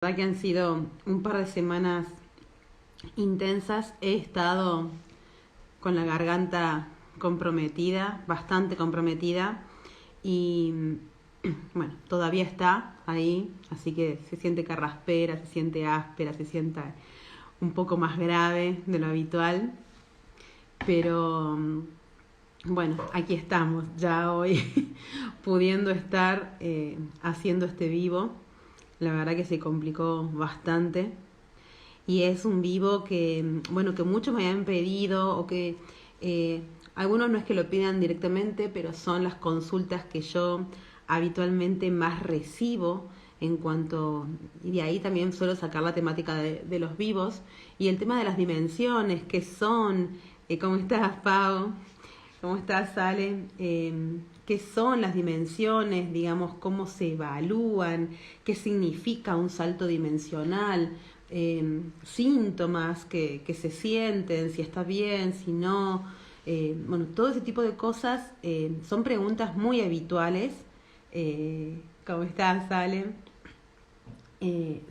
verdad que han sido un par de semanas intensas. He estado con la garganta comprometida, bastante comprometida, y bueno, todavía está ahí, así que se siente carraspera, se siente áspera, se siente un poco más grave de lo habitual, pero bueno, aquí estamos ya hoy pudiendo estar haciendo este vivo. La verdad que se complicó bastante. Y es un vivo que, bueno, que muchos me habían pedido o que algunos no es que lo pidan directamente, pero son las consultas que yo habitualmente más recibo en cuanto, y de ahí también suelo sacar la temática de los vivos y el tema de las dimensiones, que son, ¿cómo estás, Pau? ¿Cómo estás, Ale? ¿Qué son las dimensiones? Digamos, ¿cómo se evalúan? ¿Qué significa un salto dimensional? Síntomas que se sienten, si está bien, si no. Bueno, todo ese tipo de cosas son preguntas muy habituales. ¿Cómo estás, Ale?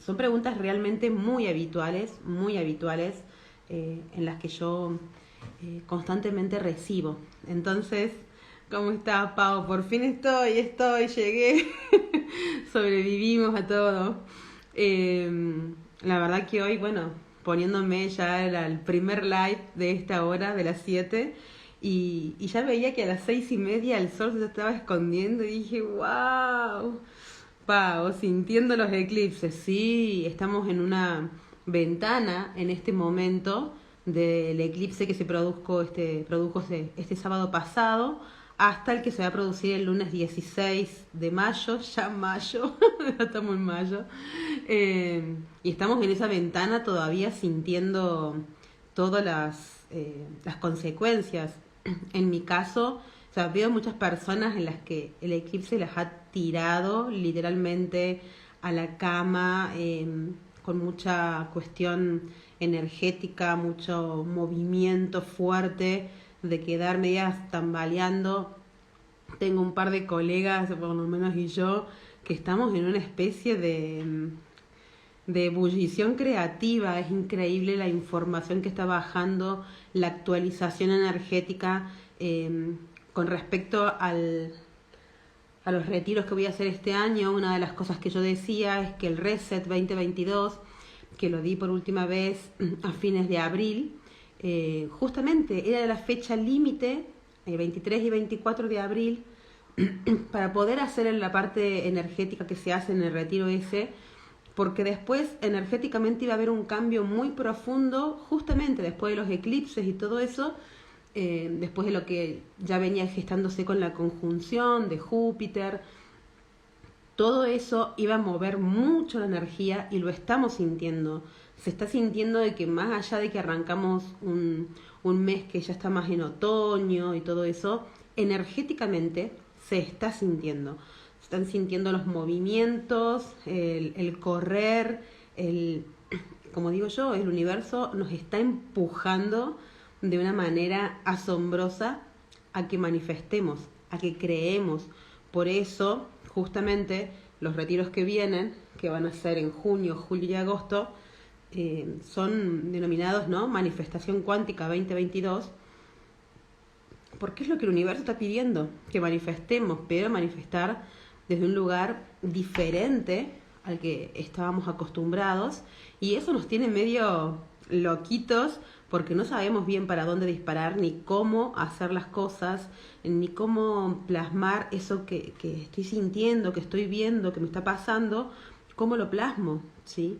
Son preguntas realmente muy habituales, en las que yo constantemente recibo. Entonces, ¿cómo está, Pau? Por fin llegué, sobrevivimos a todo. La verdad que hoy, bueno, poniéndome ya era el primer live de esta hora, de las 7, y ya veía que a las 6:30 el sol se estaba escondiendo y dije, wow, Pau, sintiendo los eclipses. Sí, estamos en una ventana en este momento del eclipse que se produjo este sábado pasado hasta el que se va a producir el lunes 16 de mayo, ya mayo, ya estamos en mayo, y estamos en esa ventana todavía sintiendo todas las consecuencias. En mi caso, o sea, veo muchas personas en las que el eclipse las ha tirado literalmente a la cama, con mucha cuestión energética, mucho movimiento fuerte, de quedar medias tambaleando. Tengo un par de colegas, por lo menos, y yo, que estamos en una especie de ebullición creativa. Es increíble la información que está bajando, la actualización energética con respecto a los retiros que voy a hacer este año. Una de las cosas que yo decía es que el Reset 2022, que lo di por última vez a fines de abril, justamente era la fecha límite, 23 y 24 de abril, para poder hacer la parte energética que se hace en el retiro ese, porque después energéticamente iba a haber un cambio muy profundo, justamente después de los eclipses y todo eso, después de lo que ya venía gestándose con la conjunción de Júpiter. Todo eso iba a mover mucho la energía y lo estamos sintiendo. Se está sintiendo de que más allá de que arrancamos un mes que ya está más en otoño y todo eso, energéticamente se está sintiendo. Se están sintiendo los movimientos, el correr, como digo yo, el universo nos está empujando de una manera asombrosa a que manifestemos, a que creemos. Por eso, justamente, los retiros que vienen, que van a ser en junio, julio y agosto, son denominados, ¿no?, Manifestación Cuántica 2022, porque es lo que el universo está pidiendo, que manifestemos, pero manifestar desde un lugar diferente al que estábamos acostumbrados, y eso nos tiene medio loquitos, porque no sabemos bien para dónde disparar, ni cómo hacer las cosas, ni cómo plasmar eso que estoy sintiendo, que estoy viendo, que me está pasando, cómo lo plasmo, ¿sí?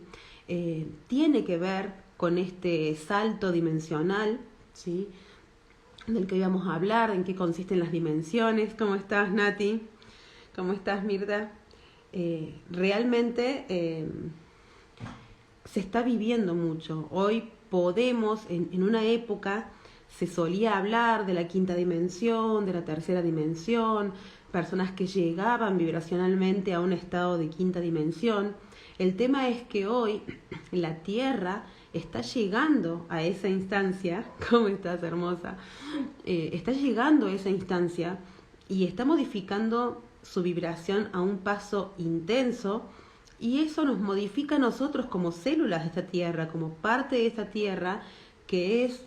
Tiene que ver con este salto dimensional, ¿sí?, del que íbamos a hablar, en qué consisten las dimensiones. ¿Cómo estás, Nati? ¿Cómo estás, Mirta? Realmente se está viviendo mucho. Hoy podemos, en una época se solía hablar de la quinta dimensión, de la tercera dimensión, personas que llegaban vibracionalmente a un estado de quinta dimensión. El tema es que hoy la Tierra está llegando a esa instancia. ¿Cómo estás, hermosa? Está llegando a esa instancia y está modificando su vibración a un paso intenso, y eso nos modifica a nosotros como células de esta tierra, como parte de esta tierra, que es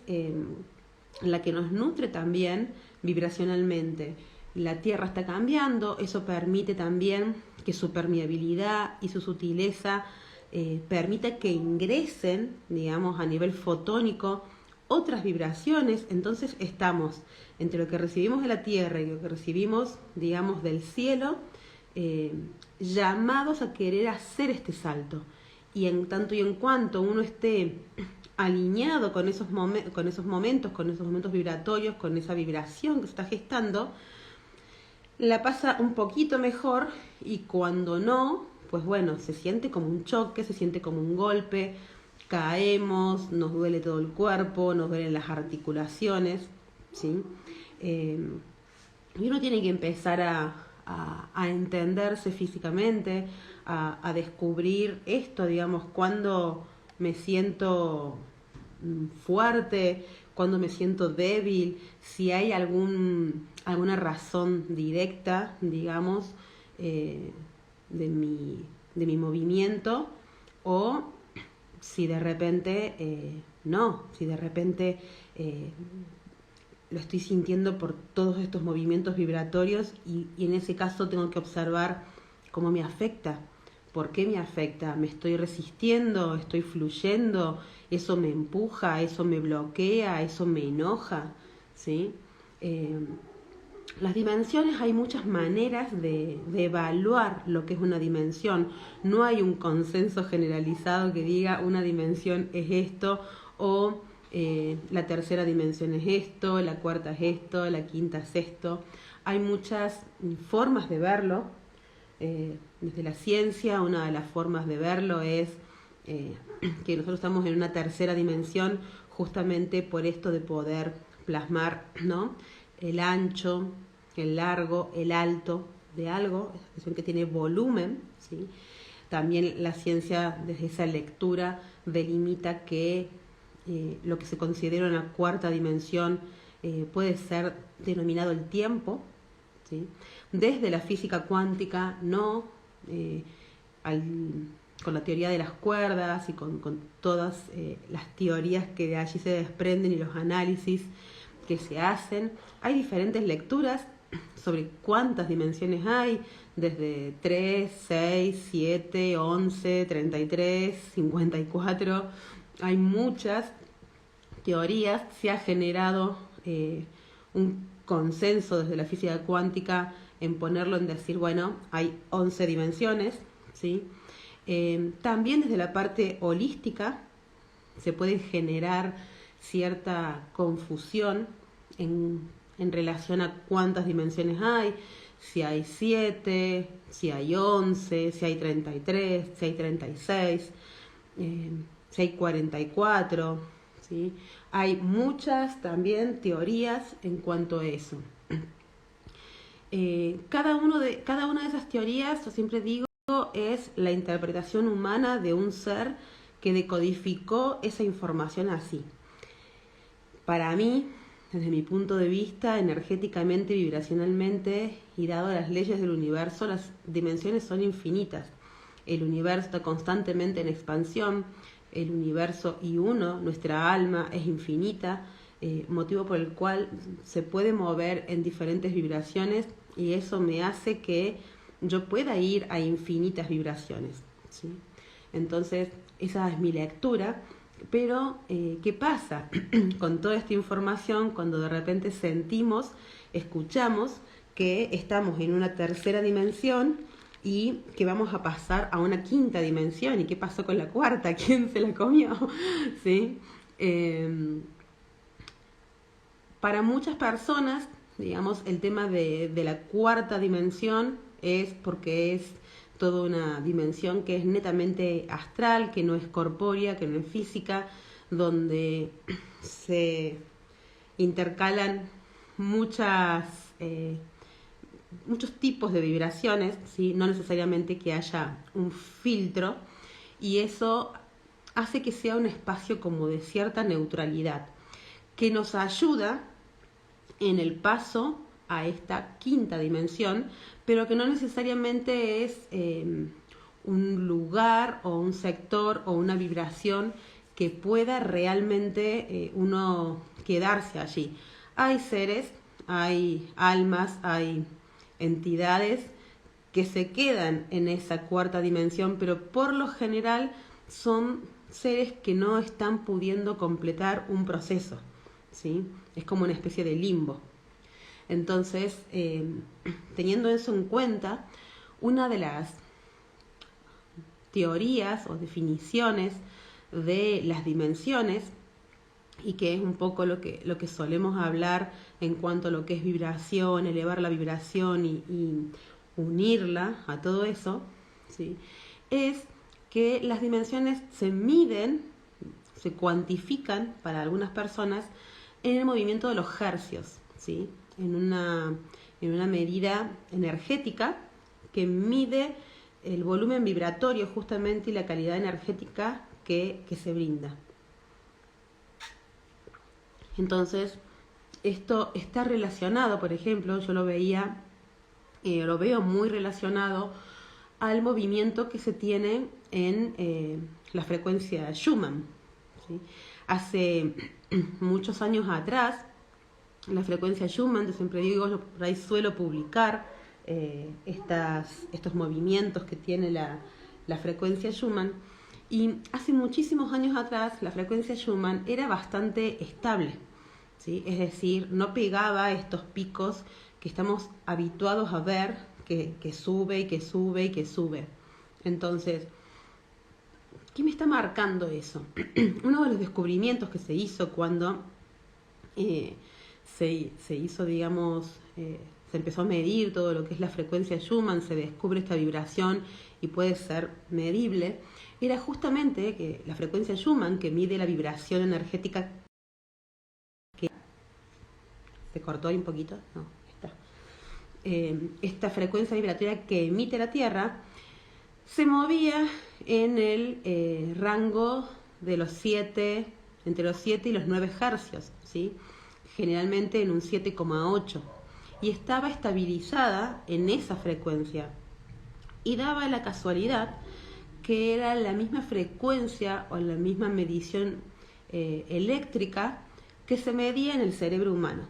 la que nos nutre también vibracionalmente. La tierra está cambiando, eso permite también que su permeabilidad y su sutileza permita que ingresen, digamos, a nivel fotónico otras vibraciones. Entonces estamos entre lo que recibimos de la tierra y lo que recibimos, digamos, del cielo, llamados a querer hacer este salto. Y en tanto y en cuanto uno esté alineado con esos momentos vibratorios, con esa vibración que se está gestando, la pasa un poquito mejor, y cuando no, pues bueno, se siente como un choque, se siente como un golpe, caemos, nos duele todo el cuerpo, nos duelen las articulaciones, ¿sí? Y uno tiene que empezar a entenderse físicamente, a descubrir esto, digamos, cuando me siento fuerte, cuando me siento débil, si hay alguna razón directa, digamos, de mi movimiento, o si de repente no, si de repente lo estoy sintiendo por todos estos movimientos vibratorios, y en ese caso tengo que observar cómo me afecta, por qué me afecta, me estoy resistiendo, estoy fluyendo, eso me empuja, eso me bloquea, eso me enoja, ¿sí? Las dimensiones, hay muchas maneras de evaluar lo que es una dimensión. No hay un consenso generalizado que diga una dimensión es esto, o la tercera dimensión es esto, la cuarta es esto, la quinta es esto. Hay muchas formas de verlo. Desde la ciencia, una de las formas de verlo es que nosotros estamos en una tercera dimensión, justamente por esto de poder plasmar, ¿no?, el ancho, el largo, el alto de algo, esa expresión que tiene volumen, ¿sí? También la ciencia, desde esa lectura, delimita que lo que se considera una cuarta dimensión puede ser denominado el tiempo, ¿sí? Desde la física cuántica, no con la teoría de las cuerdas y con todas las teorías que de allí se desprenden y los análisis que se hacen. Hay diferentes lecturas sobre cuántas dimensiones hay, desde 3, 6, 7, 11, 33, 54. Hay muchas teorías. Se ha generado un consenso desde la física cuántica en ponerlo, en decir, bueno, hay 11 dimensiones, ¿sí? También desde la parte holística se puede generar cierta confusión en relación a cuántas dimensiones hay, si hay 7, si hay 11, si hay 33, si hay 36, si hay 44, ¿sí? Hay muchas también teorías en cuanto a eso. Cada una de esas teorías, yo siempre digo, es la interpretación humana de un ser que decodificó esa información así. Para mí, desde mi punto de vista, energéticamente, vibracionalmente y dado las leyes del universo, las dimensiones son infinitas. El universo está constantemente en expansión, el universo y uno, nuestra alma, es infinita, motivo por el cual se puede mover en diferentes vibraciones, y eso me hace que yo pueda ir a infinitas vibraciones, ¿sí? Entonces, esa es mi lectura. Pero, ¿qué pasa con toda esta información cuando de repente sentimos, escuchamos que estamos en una tercera dimensión y que vamos a pasar a una quinta dimensión? ¿Y qué pasó con la cuarta? ¿Quién se la comió? ¿Sí? Para muchas personas, digamos, el tema de la cuarta dimensión es porque es toda una dimensión que es netamente astral, que no es corpórea, que no es física, donde se intercalan muchos tipos de vibraciones, ¿sí? No necesariamente que haya un filtro, y eso hace que sea un espacio como de cierta neutralidad, que nos ayuda en el paso a esta quinta dimensión, pero que no necesariamente es un lugar o un sector o una vibración que pueda realmente uno quedarse allí. Hay seres, hay almas, hay entidades que se quedan en esa cuarta dimensión, pero por lo general son seres que no están pudiendo completar un proceso, ¿sí? Es como una especie de limbo. Entonces, teniendo eso en cuenta, una de las teorías o definiciones de las dimensiones, y que es un poco lo que solemos hablar en cuanto a lo que es vibración, elevar la vibración y unirla a todo eso, ¿sí? Es que las dimensiones se miden, se cuantifican para algunas personas en el movimiento de los hercios, ¿sí? En una medida energética que mide el volumen vibratorio justamente y la calidad energética que se brinda. Entonces, esto está relacionado, por ejemplo, yo lo veo muy relacionado al movimiento que se tiene en la frecuencia Schumann, ¿sí? Hace muchos años atrás, la frecuencia Schumann, yo siempre digo, yo por ahí suelo publicar estos movimientos que tiene la frecuencia Schumann, y hace muchísimos años atrás la frecuencia Schumann era bastante estable, ¿sí? Es decir, no pegaba estos picos que estamos habituados a ver, que sube y que sube y que sube. Entonces, ¿qué me está marcando eso? Uno de los descubrimientos que se hizo cuando se hizo, digamos, se empezó a medir todo lo que es la frecuencia Schumann, se descubre esta vibración y puede ser medible, era justamente que la frecuencia Schumann, que mide la vibración energética, que se cortó ahí un poquito, no, está. Esta frecuencia vibratoria que emite la Tierra se movía en el rango de entre los 7 y los 9 hercios, ¿sí? Generalmente en un 7,8, y estaba estabilizada en esa frecuencia, y daba la casualidad que era la misma frecuencia o la misma medición eléctrica que se medía en el cerebro humano.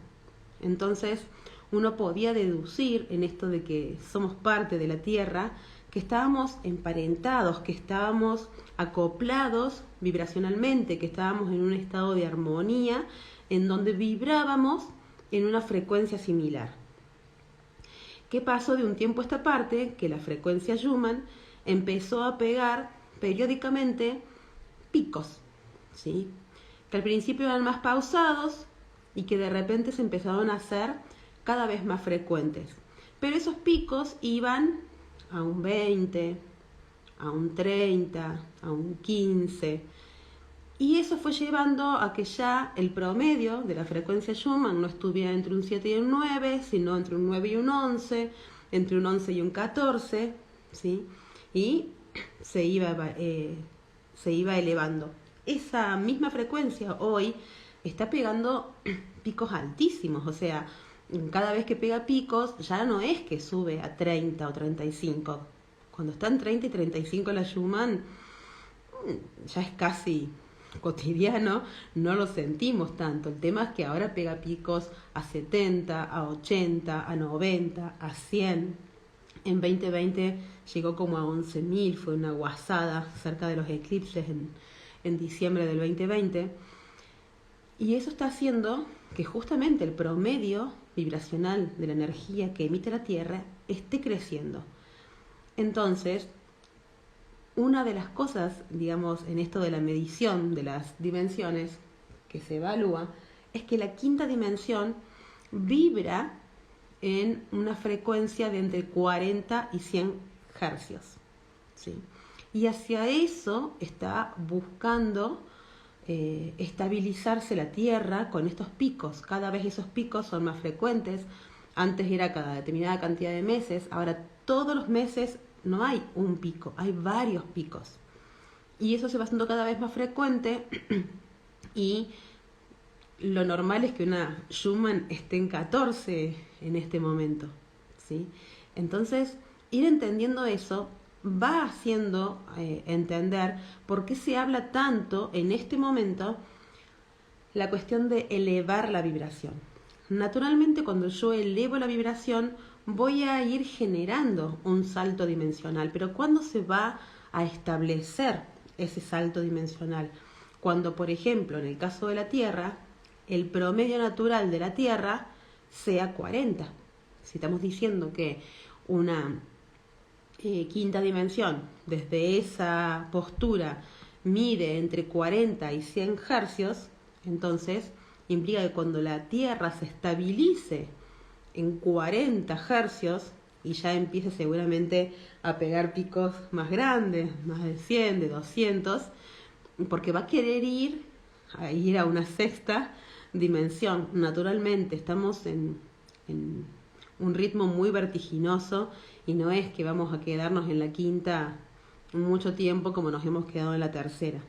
Entonces uno podía deducir en esto de que somos parte de la Tierra, que estábamos emparentados, que estábamos acoplados vibracionalmente, que estábamos en un estado de armonía en donde vibrábamos en una frecuencia similar. ¿Qué pasó de un tiempo a esta parte? Que la frecuencia Schumann empezó a pegar periódicamente picos, ¿sí? Que al principio eran más pausados y que de repente se empezaron a hacer cada vez más frecuentes. Pero esos picos iban a un 20, a un 30, a un 15, y eso fue llevando a que ya el promedio de la frecuencia Schumann no estuviera entre un 7 y un 9, sino entre un 9 y un 11, entre un 11 y un 14, ¿sí? Y se iba elevando. Esa misma frecuencia hoy está pegando picos altísimos, o sea, cada vez que pega picos ya no es que sube a 30 o 35. Cuando están 30 y 35 la Schumann, ya es casi cotidiano, no lo sentimos tanto. El tema es que ahora pega picos a 70, a 80, a 90, a 100. En 2020 llegó como a 11.000, fue una guasada cerca de los eclipses en diciembre del 2020. Y eso está haciendo que justamente el promedio vibracional de la energía que emite la Tierra esté creciendo. Entonces, una de las cosas, digamos, en esto de la medición de las dimensiones que se evalúa, es que la quinta dimensión vibra en una frecuencia de entre 40 y 100 hercios, ¿sí? Y hacia eso está buscando estabilizarse la Tierra con estos picos. Cada vez esos picos son más frecuentes. Antes era cada determinada cantidad de meses, ahora todos los meses no hay un pico, hay varios picos. Y eso se va haciendo cada vez más frecuente y lo normal es que una Schumann esté en 14 en este momento, ¿sí? Entonces, ir entendiendo eso va haciendo entender por qué se habla tanto en este momento la cuestión de elevar la vibración. Naturalmente, cuando yo elevo la vibración, voy a ir generando un salto dimensional. Pero ¿cuándo se va a establecer ese salto dimensional? Cuando, por ejemplo, en el caso de la Tierra, el promedio natural de la Tierra sea 40. Si estamos diciendo que una quinta dimensión, desde esa postura, mide entre 40 y 100 hercios, entonces implica que cuando la Tierra se estabilice en 40 hercios y ya empiece seguramente a pegar picos más grandes, más de 100, de 200, porque va a querer ir a una sexta dimensión. Naturalmente estamos en un ritmo muy vertiginoso y no es que vamos a quedarnos en la quinta mucho tiempo como nos hemos quedado en la tercera.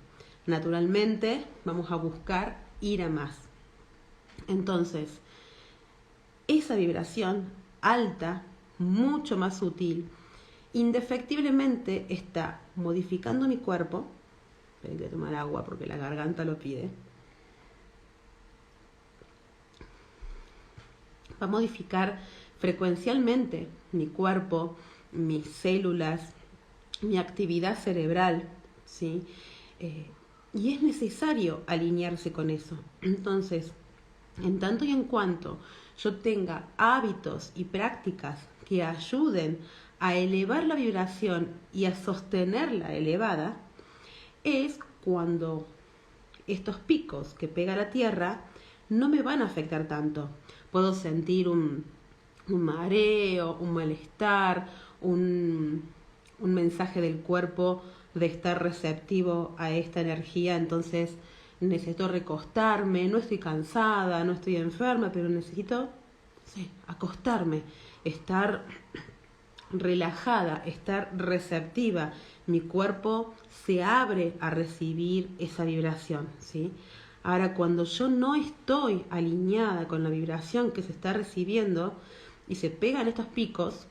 Naturalmente vamos a buscar ir a más. Entonces, esa vibración alta, mucho más sutil, indefectiblemente está modificando mi cuerpo. Esperen que voy a tomar agua porque la garganta lo pide. Va a modificar frecuencialmente mi cuerpo, mis células, mi actividad cerebral, ¿sí? Y es necesario alinearse con eso. Entonces, en tanto y en cuanto yo tenga hábitos y prácticas que ayuden a elevar la vibración y a sostenerla elevada, es cuando estos picos que pega la Tierra no me van a afectar tanto. Puedo sentir un mareo, un malestar, un mensaje del cuerpo de estar receptivo a esta energía, entonces necesito recostarme, no estoy cansada, no estoy enferma, pero necesito acostarme, estar relajada, estar receptiva. Mi cuerpo se abre a recibir esa vibración, ¿sí? Ahora, cuando yo no estoy alineada con la vibración que se está recibiendo y se pegan estos picos,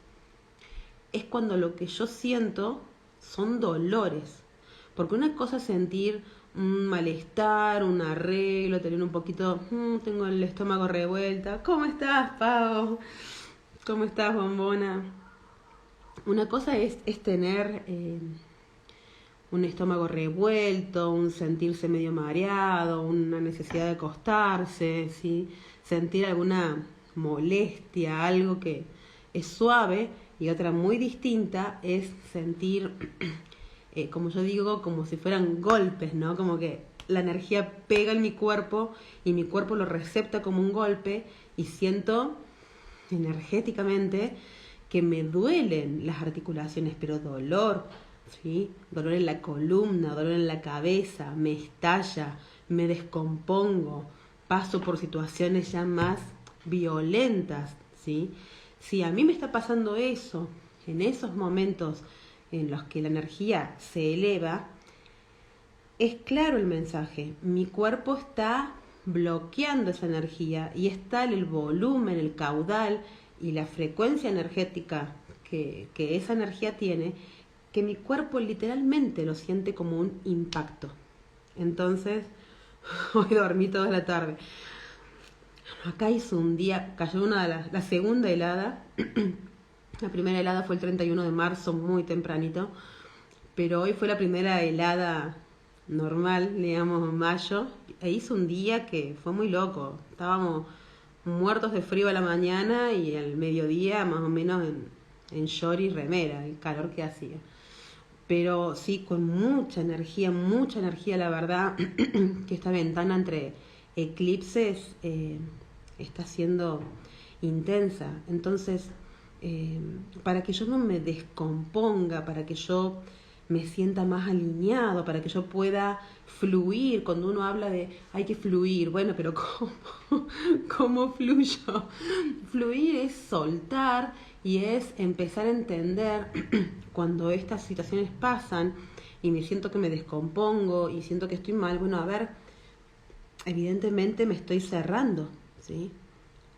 es cuando lo que yo siento son dolores. Porque una cosa es sentir un malestar, un arreglo, tener un poquito, tengo el estómago revuelta. ¿Cómo estás, Pau? ¿Cómo estás, bombona? Una cosa es tener un estómago revuelto, un sentirse medio mareado, una necesidad de acostarse, ¿sí? Sentir alguna molestia, algo que es suave, y otra muy distinta es sentir, como yo digo, como si fueran golpes, ¿no? Como que la energía pega en mi cuerpo y mi cuerpo lo recepta como un golpe y siento energéticamente que me duelen las articulaciones, pero dolor, ¿sí? Dolor en la columna, dolor en la cabeza, me estalla, me descompongo, paso por situaciones ya más violentas, ¿sí? Si a mí me está pasando eso, en esos momentos en los que la energía se eleva, es claro el mensaje, mi cuerpo está bloqueando esa energía y es tal el volumen, el caudal y la frecuencia energética que esa energía tiene, que mi cuerpo literalmente lo siente como un impacto. Entonces, hoy dormí toda la tarde. Acá hizo un día, cayó la segunda helada. La primera helada fue el 31 de marzo, muy tempranito. Pero hoy fue la primera helada normal, digamos, en mayo. E hizo un día que fue muy loco. Estábamos muertos de frío a la mañana y al mediodía más o menos en short y remera, el calor que hacía. Pero sí, con mucha energía, la verdad, que esta ventana entre eclipses está siendo intensa. Entonces, para que yo no me descomponga, para que yo me sienta más alineado, para que yo pueda fluir. Cuando uno habla de hay que fluir, bueno, pero ¿cómo fluyo? Fluir es soltar y es empezar a entender cuando estas situaciones pasan y me siento que me descompongo y siento que estoy mal. Bueno, a ver, evidentemente me estoy cerrando, ¿sí?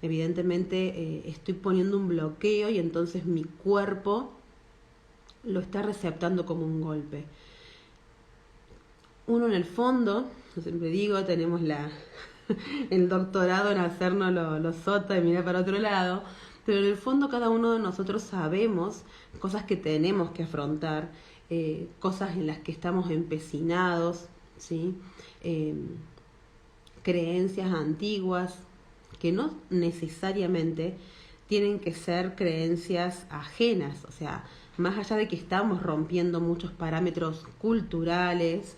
Evidentemente estoy poniendo un bloqueo y entonces mi cuerpo lo está receptando como un golpe. Uno en el fondo, yo siempre digo, tenemos el doctorado en hacernos los sota y mirar para otro lado, pero en el fondo cada uno de nosotros sabemos cosas que tenemos que afrontar, cosas en las que estamos empecinados, ¿sí? Creencias antiguas que no necesariamente tienen que ser creencias ajenas, o sea, más allá de que estamos rompiendo muchos parámetros culturales,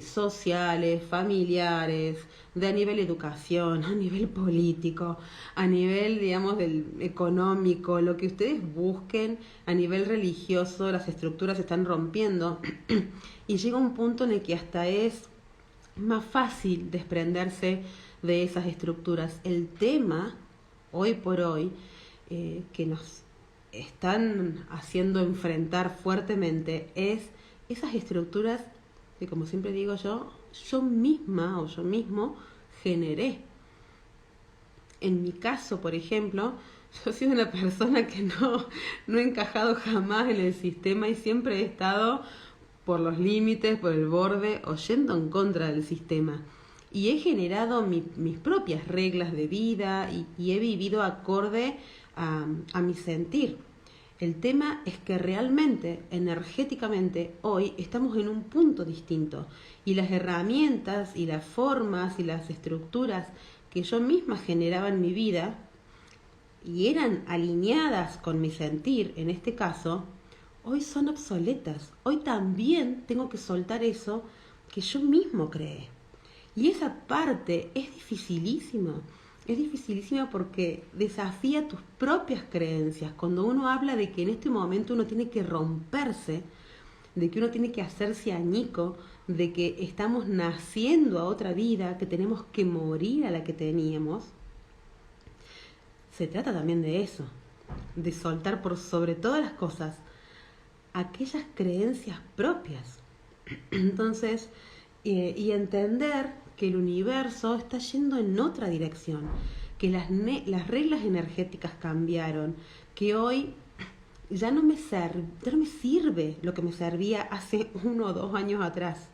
sociales, familiares, de a nivel educación, a nivel político, a nivel, digamos, del económico, lo que ustedes busquen, a nivel religioso, las estructuras se están rompiendo y llega un punto en el que hasta es más fácil desprenderse de esas estructuras. El tema, hoy por hoy, que nos están haciendo enfrentar fuertemente es esas estructuras que, como siempre digo yo misma o yo mismo generé. En mi caso, por ejemplo, yo soy una persona que no he encajado jamás en el sistema y siempre he estado por los límites, por el borde o yendo en contra del sistema. Y he generado mis propias reglas de vida y he vivido acorde a mi sentir. El tema es que realmente, energéticamente, hoy estamos en un punto distinto y las herramientas y las formas y las estructuras que yo misma generaba en mi vida y eran alineadas con mi sentir, en este caso, hoy son obsoletas. Hoy también tengo que soltar eso que yo mismo creé. Y esa parte es dificilísima. Es dificilísima porque desafía tus propias creencias. Cuando uno habla de que en este momento uno tiene que romperse, de que uno tiene que hacerse añico, de que estamos naciendo a otra vida, que tenemos que morir a la que teníamos, se trata también de eso, de soltar por sobre todas las cosas aquellas creencias propias. Entonces, y entender que el universo está yendo en otra dirección, que las reglas energéticas cambiaron, que hoy ya no me sirve lo que me servía hace 1 o 2 años atrás.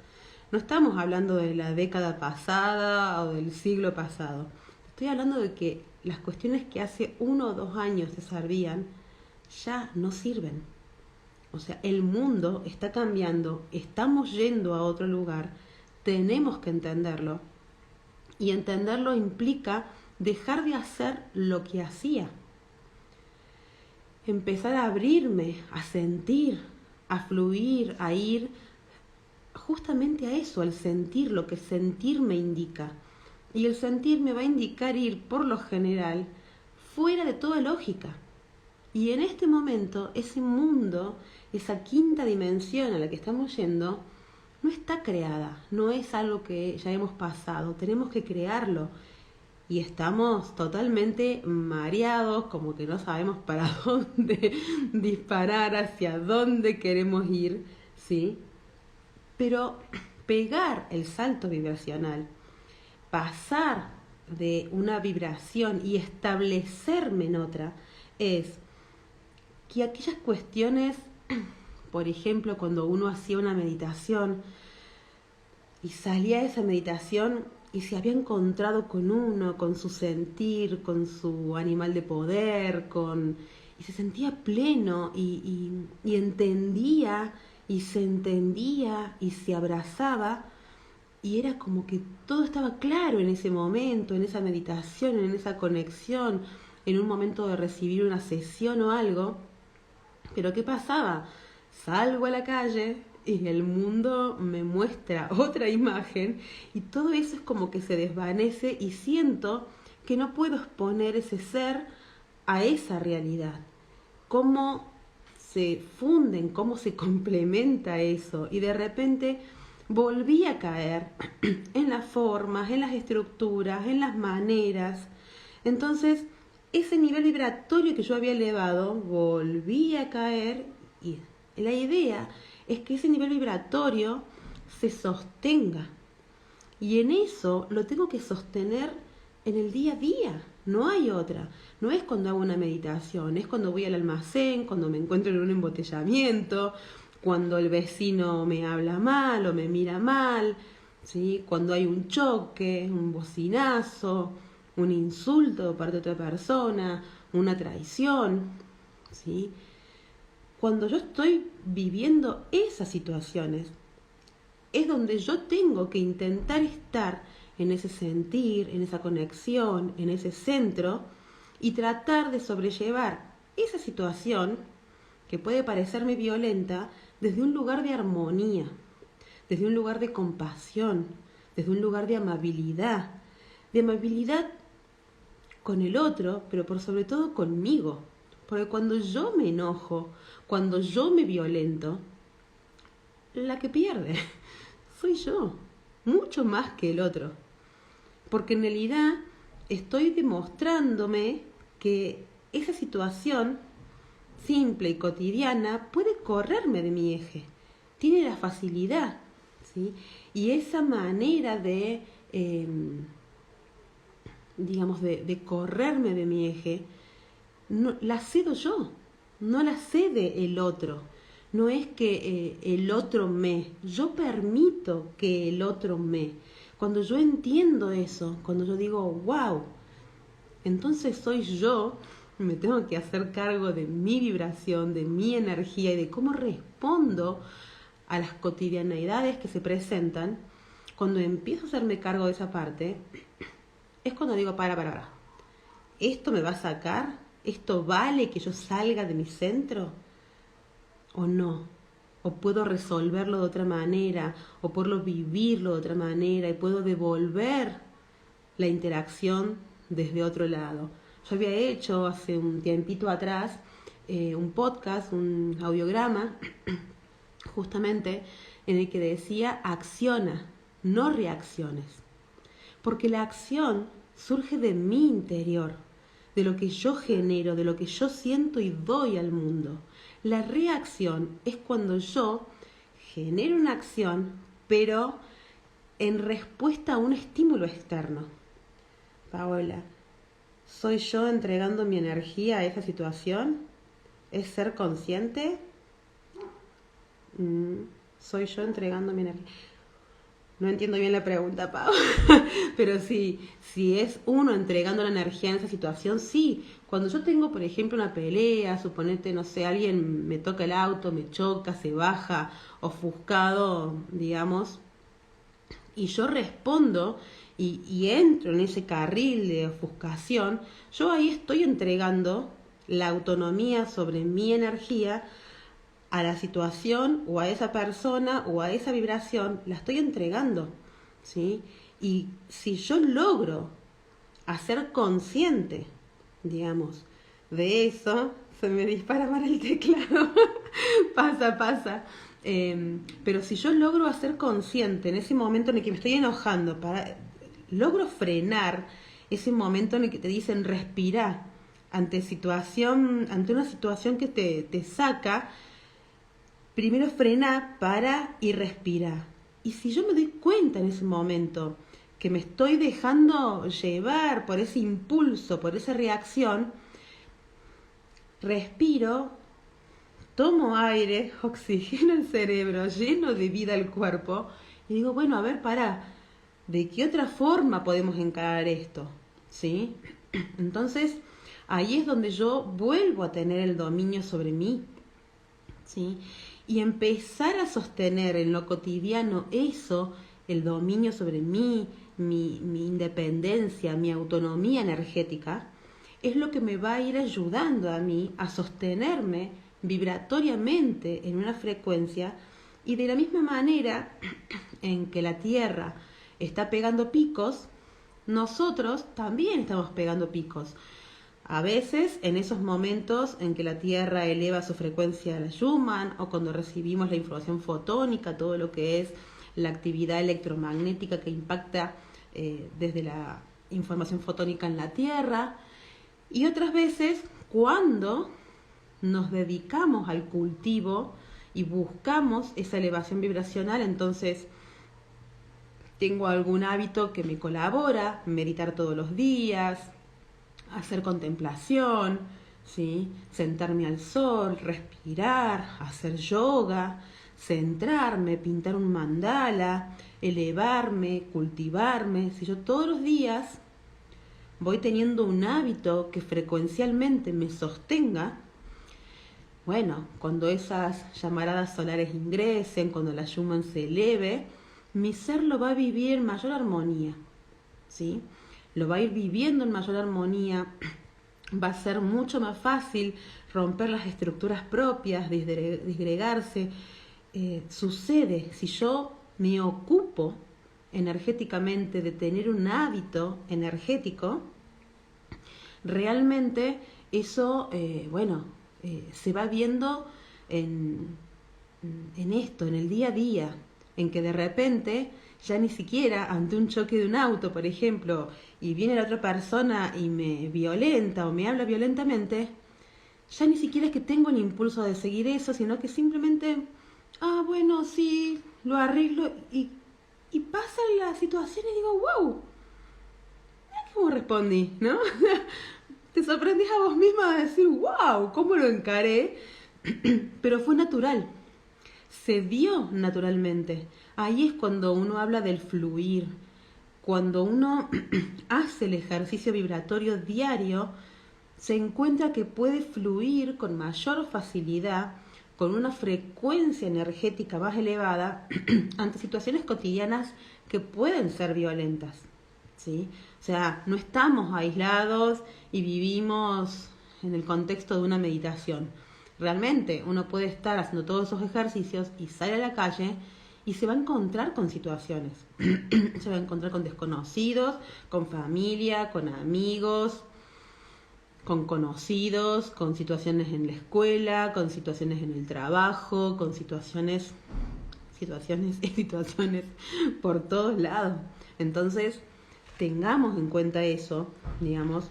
No estamos hablando de la década pasada o del siglo pasado. Estoy hablando de que las cuestiones que hace 1 o 2 años te servían ya no sirven. O sea, el mundo está cambiando, estamos yendo a otro lugar, tenemos que entenderlo. Y entenderlo implica dejar de hacer lo que hacía. Empezar a abrirme, a sentir, a fluir, a ir justamente a eso, al sentir, lo que sentir me indica. Y el sentir me va a indicar ir, por lo general, fuera de toda lógica. Y en este momento, ese mundo, esa quinta dimensión a la que estamos yendo, no está creada, no es algo que ya hemos pasado, tenemos que crearlo. Y estamos totalmente mareados, como que no sabemos para dónde disparar, hacia dónde queremos ir, ¿sí? Pero pegar el salto vibracional, pasar de una vibración y establecerme en otra, es que aquellas cuestiones, por ejemplo, cuando uno hacía una meditación y salía de esa meditación y se había encontrado con uno, con su sentir, con su animal de poder, y se sentía pleno y entendía y se entendía y se abrazaba, y era como que todo estaba claro en ese momento, en esa meditación, en esa conexión, en un momento de recibir una sesión o algo. Pero ¿qué pasaba? Salgo a la calle y el mundo me muestra otra imagen y todo eso es como que se desvanece y siento que no puedo exponer ese ser a esa realidad. Cómo se funden, cómo se complementa eso, y de repente volví a caer en las formas, en las estructuras, en las maneras. Entonces, ese nivel vibratorio que yo había elevado, volví a caer, y la idea es que ese nivel vibratorio se sostenga. Y en eso lo tengo que sostener en el día a día. no hay otra. No es cuando hago una meditación, es cuando voy al almacén, cuando me encuentro en un embotellamiento, cuando el vecino me habla mal o me mira mal, ¿sí? Cuando hay un choque, un bocinazo, un insulto de parte de otra persona, una traición, ¿sí? Cuando yo estoy viviendo esas situaciones, es donde yo tengo que intentar estar en ese sentir, en esa conexión, en ese centro y tratar de sobrellevar esa situación que puede parecerme violenta desde un lugar de armonía, desde un lugar de compasión, desde un lugar de amabilidad con el otro, pero por sobre todo conmigo. Porque cuando yo me enojo, cuando yo me violento, la que pierde soy yo, mucho más que el otro. Porque en realidad estoy demostrándome que esa situación simple y cotidiana puede correrme de mi eje, tiene la facilidad, ¿sí? Y esa manera de, de correrme de mi eje, no, la cedo yo, no la cede el otro. No es que el otro yo permito que el otro Cuando yo entiendo eso, cuando yo digo, wow, entonces soy yo, me tengo que hacer cargo de mi vibración, de mi energía y de cómo respondo a las cotidianeidades que se presentan. Cuando empiezo a hacerme cargo de esa parte, es cuando digo, para. ¿Esto me va a sacar? ¿Esto vale que yo salga de mi centro? ¿O no? ¿O puedo resolverlo de otra manera? ¿O puedo vivirlo de otra manera? Y puedo devolver la interacción desde otro lado. Yo había hecho hace un tiempito atrás un podcast, un audiograma, justamente en el que decía acciona, no reacciones. Porque la acción surge de mi interior, de lo que yo genero, de lo que yo siento y doy al mundo. La reacción es cuando yo genero una acción, pero en respuesta a un estímulo externo. Paola, ¿soy yo entregando mi energía a esa situación? ¿Es ser consciente? ¿Soy yo entregando mi energía? No entiendo bien la pregunta, Pau. Pero sí, si es uno entregando la energía en esa situación, sí. Cuando yo tengo, por ejemplo, una pelea, suponete, no sé, alguien me toca el auto, me choca, se baja, ofuscado, digamos, y yo respondo y entro en ese carril de ofuscación, yo ahí estoy entregando la autonomía sobre mi energía a la situación o a esa persona o a esa vibración, la estoy entregando, ¿sí? Y si yo logro hacer consciente, digamos, de eso, se me dispara mal el teclado, pasa. Pero si yo logro hacer consciente en ese momento en el que me estoy enojando, logro frenar ese momento en el que te dicen respira ante una situación que te saca. Primero frena, para y respira. Y si yo me doy cuenta en ese momento que me estoy dejando llevar por ese impulso, por esa reacción, respiro, tomo aire, oxigeno el cerebro, lleno de vida el cuerpo y digo, bueno, a ver, ¿de qué otra forma podemos encarar esto? ¿Sí? Entonces, ahí es donde yo vuelvo a tener el dominio sobre mí, ¿sí? Y empezar a sostener en lo cotidiano eso, el dominio sobre mí, mi independencia, mi autonomía energética, es lo que me va a ir ayudando a mí a sostenerme vibratoriamente en una frecuencia y de la misma manera en que la Tierra está pegando picos, nosotros también estamos pegando picos. A veces, en esos momentos en que la Tierra eleva su frecuencia a la Schumann o cuando recibimos la información fotónica, todo lo que es la actividad electromagnética que impacta desde la información fotónica en la Tierra, y otras veces cuando nos dedicamos al cultivo y buscamos esa elevación vibracional, entonces tengo algún hábito que me colabora, meditar todos los días, hacer contemplación, ¿sí? Sentarme al sol, respirar, hacer yoga, centrarme, pintar un mandala, elevarme, cultivarme. Si yo todos los días voy teniendo un hábito que frecuencialmente me sostenga, bueno, cuando esas llamaradas solares ingresen, cuando la Schumann se eleve, mi ser lo va a vivir en mayor armonía, ¿sí? Lo va a ir viviendo en mayor armonía, va a ser mucho más fácil romper las estructuras propias, disgregarse. Sucede, si yo me ocupo energéticamente de tener un hábito energético, realmente eso, se va viendo en esto, en el día a día, en que de repente ya ni siquiera ante un choque de un auto, por ejemplo, y viene la otra persona y me violenta o me habla violentamente, ya ni siquiera es que tengo el impulso de seguir eso, sino que simplemente, bueno, sí, lo arreglo y pasa la situación y digo, wow, ¿cómo respondí? ¿No? Te sorprendís a vos misma de decir, wow, ¿cómo lo encaré? Pero fue natural, se dio naturalmente. Ahí es cuando uno habla del fluir, cuando uno hace el ejercicio vibratorio diario, se encuentra que puede fluir con mayor facilidad, con una frecuencia energética más elevada ante situaciones cotidianas que pueden ser violentas, ¿sí? O sea, no estamos aislados y vivimos en el contexto de una meditación. Realmente uno puede estar haciendo todos esos ejercicios y sale a la calle y se va a encontrar con situaciones. Se va a encontrar con desconocidos, con familia, con amigos, con conocidos, con situaciones en la escuela, con situaciones en el trabajo, con situaciones por todos lados. Entonces, tengamos en cuenta eso, digamos,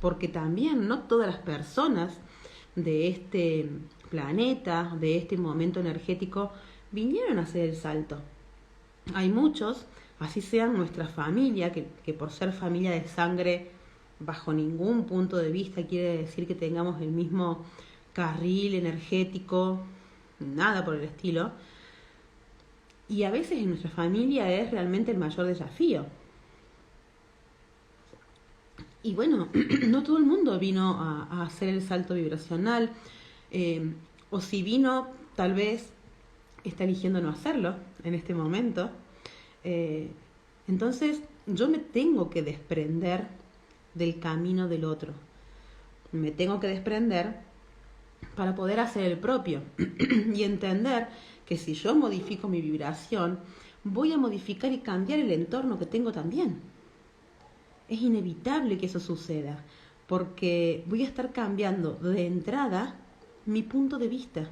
porque también no todas las personas de este planeta, de este momento energético, vinieron a hacer el salto. Hay muchos, así sean nuestra familia, que por ser familia de sangre, bajo ningún punto de vista quiere decir que tengamos el mismo carril energético, nada por el estilo. Y a veces en nuestra familia es realmente el mayor desafío. Y bueno, no todo el mundo vino a hacer el salto vibracional, o si vino, tal vez está eligiendo no hacerlo en este momento. Entonces yo me tengo que desprender del camino del otro. Me tengo que desprender para poder hacer el propio y entender que si yo modifico mi vibración, voy a modificar y cambiar el entorno que tengo también. Es inevitable que eso suceda, porque voy a estar cambiando de entrada mi punto de vista.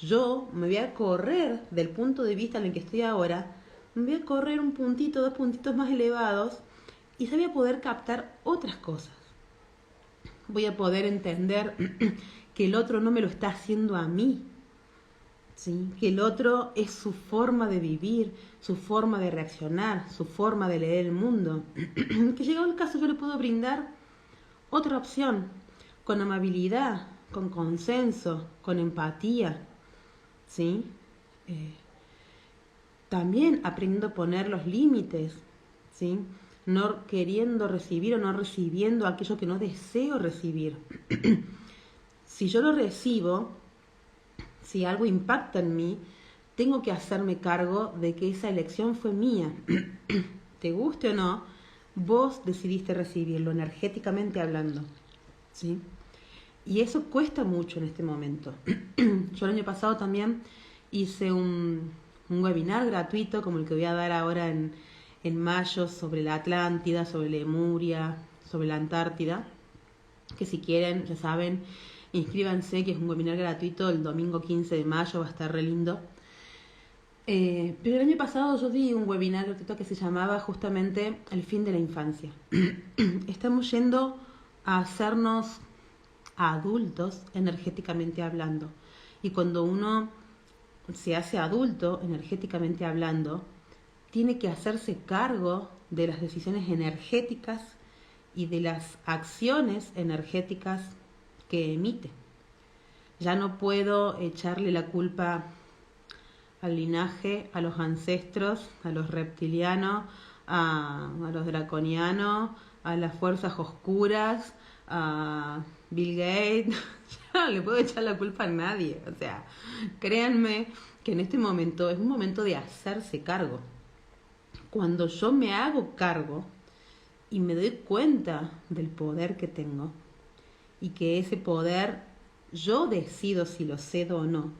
Yo me voy a correr del punto de vista en el que estoy ahora, me voy a correr un puntito, 2 puntitos más elevados, y se voy a poder captar otras cosas. Voy a poder entender que el otro no me lo está haciendo a mí, ¿sí? Que el otro es su forma de vivir, su forma de reaccionar, su forma de leer el mundo. Que llegado el caso yo le puedo brindar otra opción, con amabilidad, con consenso, con empatía, ¿sí? También aprendiendo a poner los límites, ¿sí? No queriendo recibir o no recibiendo aquello que no deseo recibir. Si yo lo recibo, si algo impacta en mí, tengo que hacerme cargo de que esa elección fue mía. Te guste o no, vos decidiste recibirlo, energéticamente hablando, ¿sí? Y eso cuesta mucho en este momento. Yo el año pasado también hice un webinar gratuito como el que voy a dar ahora en mayo sobre la Atlántida, sobre Lemuria, sobre la Antártida, que si quieren, ya saben, inscríbanse, que es un webinar gratuito el domingo 15 de mayo, va a estar re lindo. Pero el año pasado yo di un webinar gratuito que se llamaba justamente El fin de la infancia. Estamos yendo a hacernos adultos energéticamente hablando. Y cuando uno se hace adulto energéticamente hablando, tiene que hacerse cargo de las decisiones energéticas y de las acciones energéticas que emite. Ya no puedo echarle la culpa al linaje, a los ancestros, a los reptilianos, a los draconianos, a las fuerzas oscuras, a Bill Gates. Ya no le puedo echar la culpa a nadie. O sea, créanme que en este momento es un momento de hacerse cargo. Cuando yo me hago cargo y me doy cuenta del poder que tengo y que ese poder yo decido si lo cedo o no,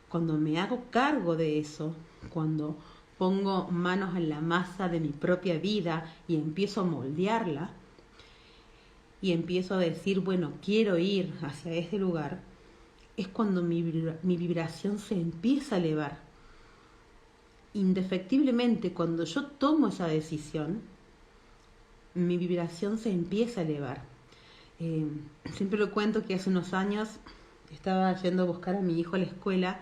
cuando me hago cargo de eso, cuando pongo manos en la masa de mi propia vida y empiezo a moldearla y empiezo a decir, bueno, quiero ir hacia ese lugar, es cuando mi vibración se empieza a elevar. Indefectiblemente, cuando yo tomo esa decisión, mi vibración se empieza a elevar. Siempre lo cuento que hace unos años estaba yendo a buscar a mi hijo a la escuela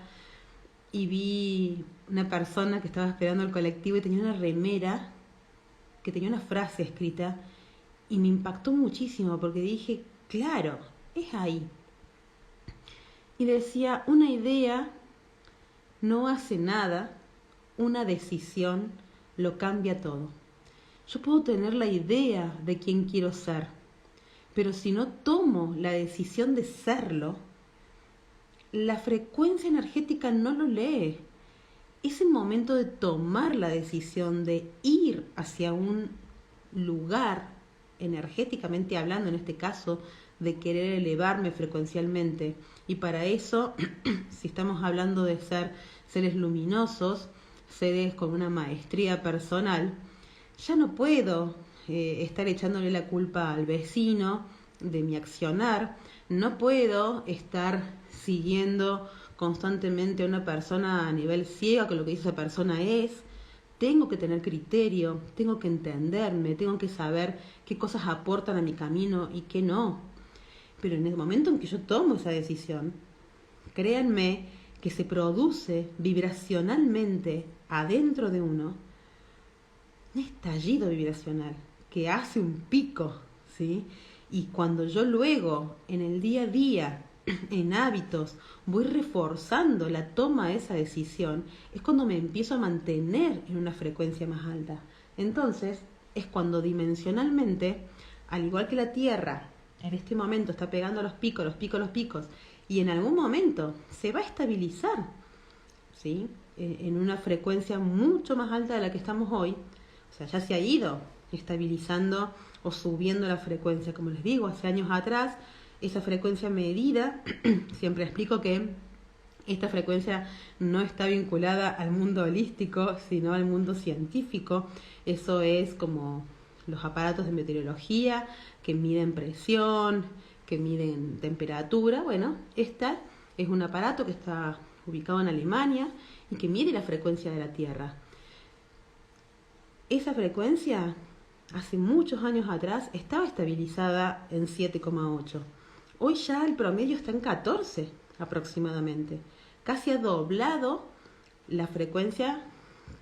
y vi una persona que estaba esperando el colectivo y tenía una remera que tenía una frase escrita y me impactó muchísimo porque dije, claro, es ahí. Y decía, una idea no hace nada, una decisión lo cambia todo. Yo puedo tener la idea de quién quiero ser, pero si no tomo la decisión de serlo, la frecuencia energética no lo lee. Es el momento de tomar la decisión de ir hacia un lugar, energéticamente hablando en este caso, de querer elevarme frecuencialmente. Y para eso, si estamos hablando de ser seres luminosos, seres con una maestría personal, ya no puedo estar echándole la culpa al vecino de mi accionar, no puedo estar siguiendo constantemente a una persona a nivel ciego que lo que dice esa persona es. Tengo que tener criterio, tengo que entenderme, tengo que saber qué cosas aportan a mi camino y qué no. Pero en el momento en que yo tomo esa decisión, créanme que se produce vibracionalmente adentro de uno un estallido vibracional que hace un pico, ¿sí? Y cuando yo luego, en el día a día, en hábitos, voy reforzando la toma de esa decisión, es cuando me empiezo a mantener en una frecuencia más alta. Entonces, es cuando dimensionalmente, al igual que la Tierra, en este momento está pegando los picos, y en algún momento se va a estabilizar, ¿sí? En una frecuencia mucho más alta de la que estamos hoy. O sea, ya se ha ido estabilizando o subiendo la frecuencia. Como les digo, hace años atrás, esa frecuencia medida, siempre explico que esta frecuencia no está vinculada al mundo holístico, sino al mundo científico. Eso es como los aparatos de meteorología que miden presión, que miden temperatura. Bueno, esta es un aparato que está ubicado en Alemania y que mide la frecuencia de la Tierra. Esa frecuencia, hace muchos años atrás, estaba estabilizada en 7,8. Hoy ya el promedio está en 14 aproximadamente. Casi ha doblado la frecuencia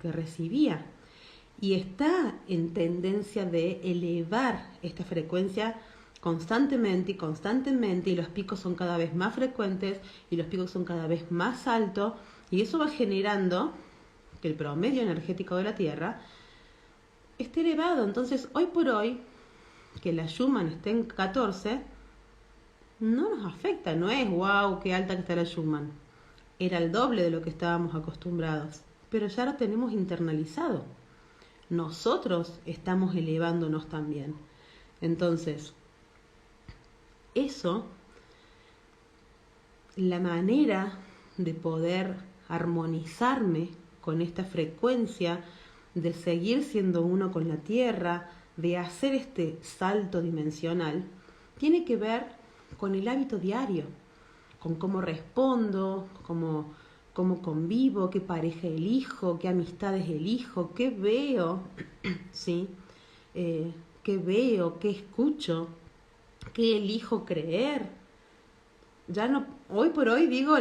que recibía. Y está en tendencia de elevar esta frecuencia constantemente, y los picos son cada vez más frecuentes y los picos son cada vez más altos, y eso va generando que el promedio energético de la Tierra esté elevado. Entonces, hoy por hoy, que la Schumann esté en 14, no nos afecta, no es wow, qué alta que está la Schumann. Era el doble de lo que estábamos acostumbrados, pero ya lo tenemos internalizado. Nosotros estamos elevándonos también. Entonces, eso, la manera de poder armonizarme con esta frecuencia, de seguir siendo uno con la Tierra, de hacer este salto dimensional, tiene que ver con el hábito diario, con cómo respondo, cómo convivo, qué pareja elijo, qué amistades elijo, qué veo, ¿sí? Qué veo, qué escucho, qué elijo creer. Ya no, hoy por hoy digo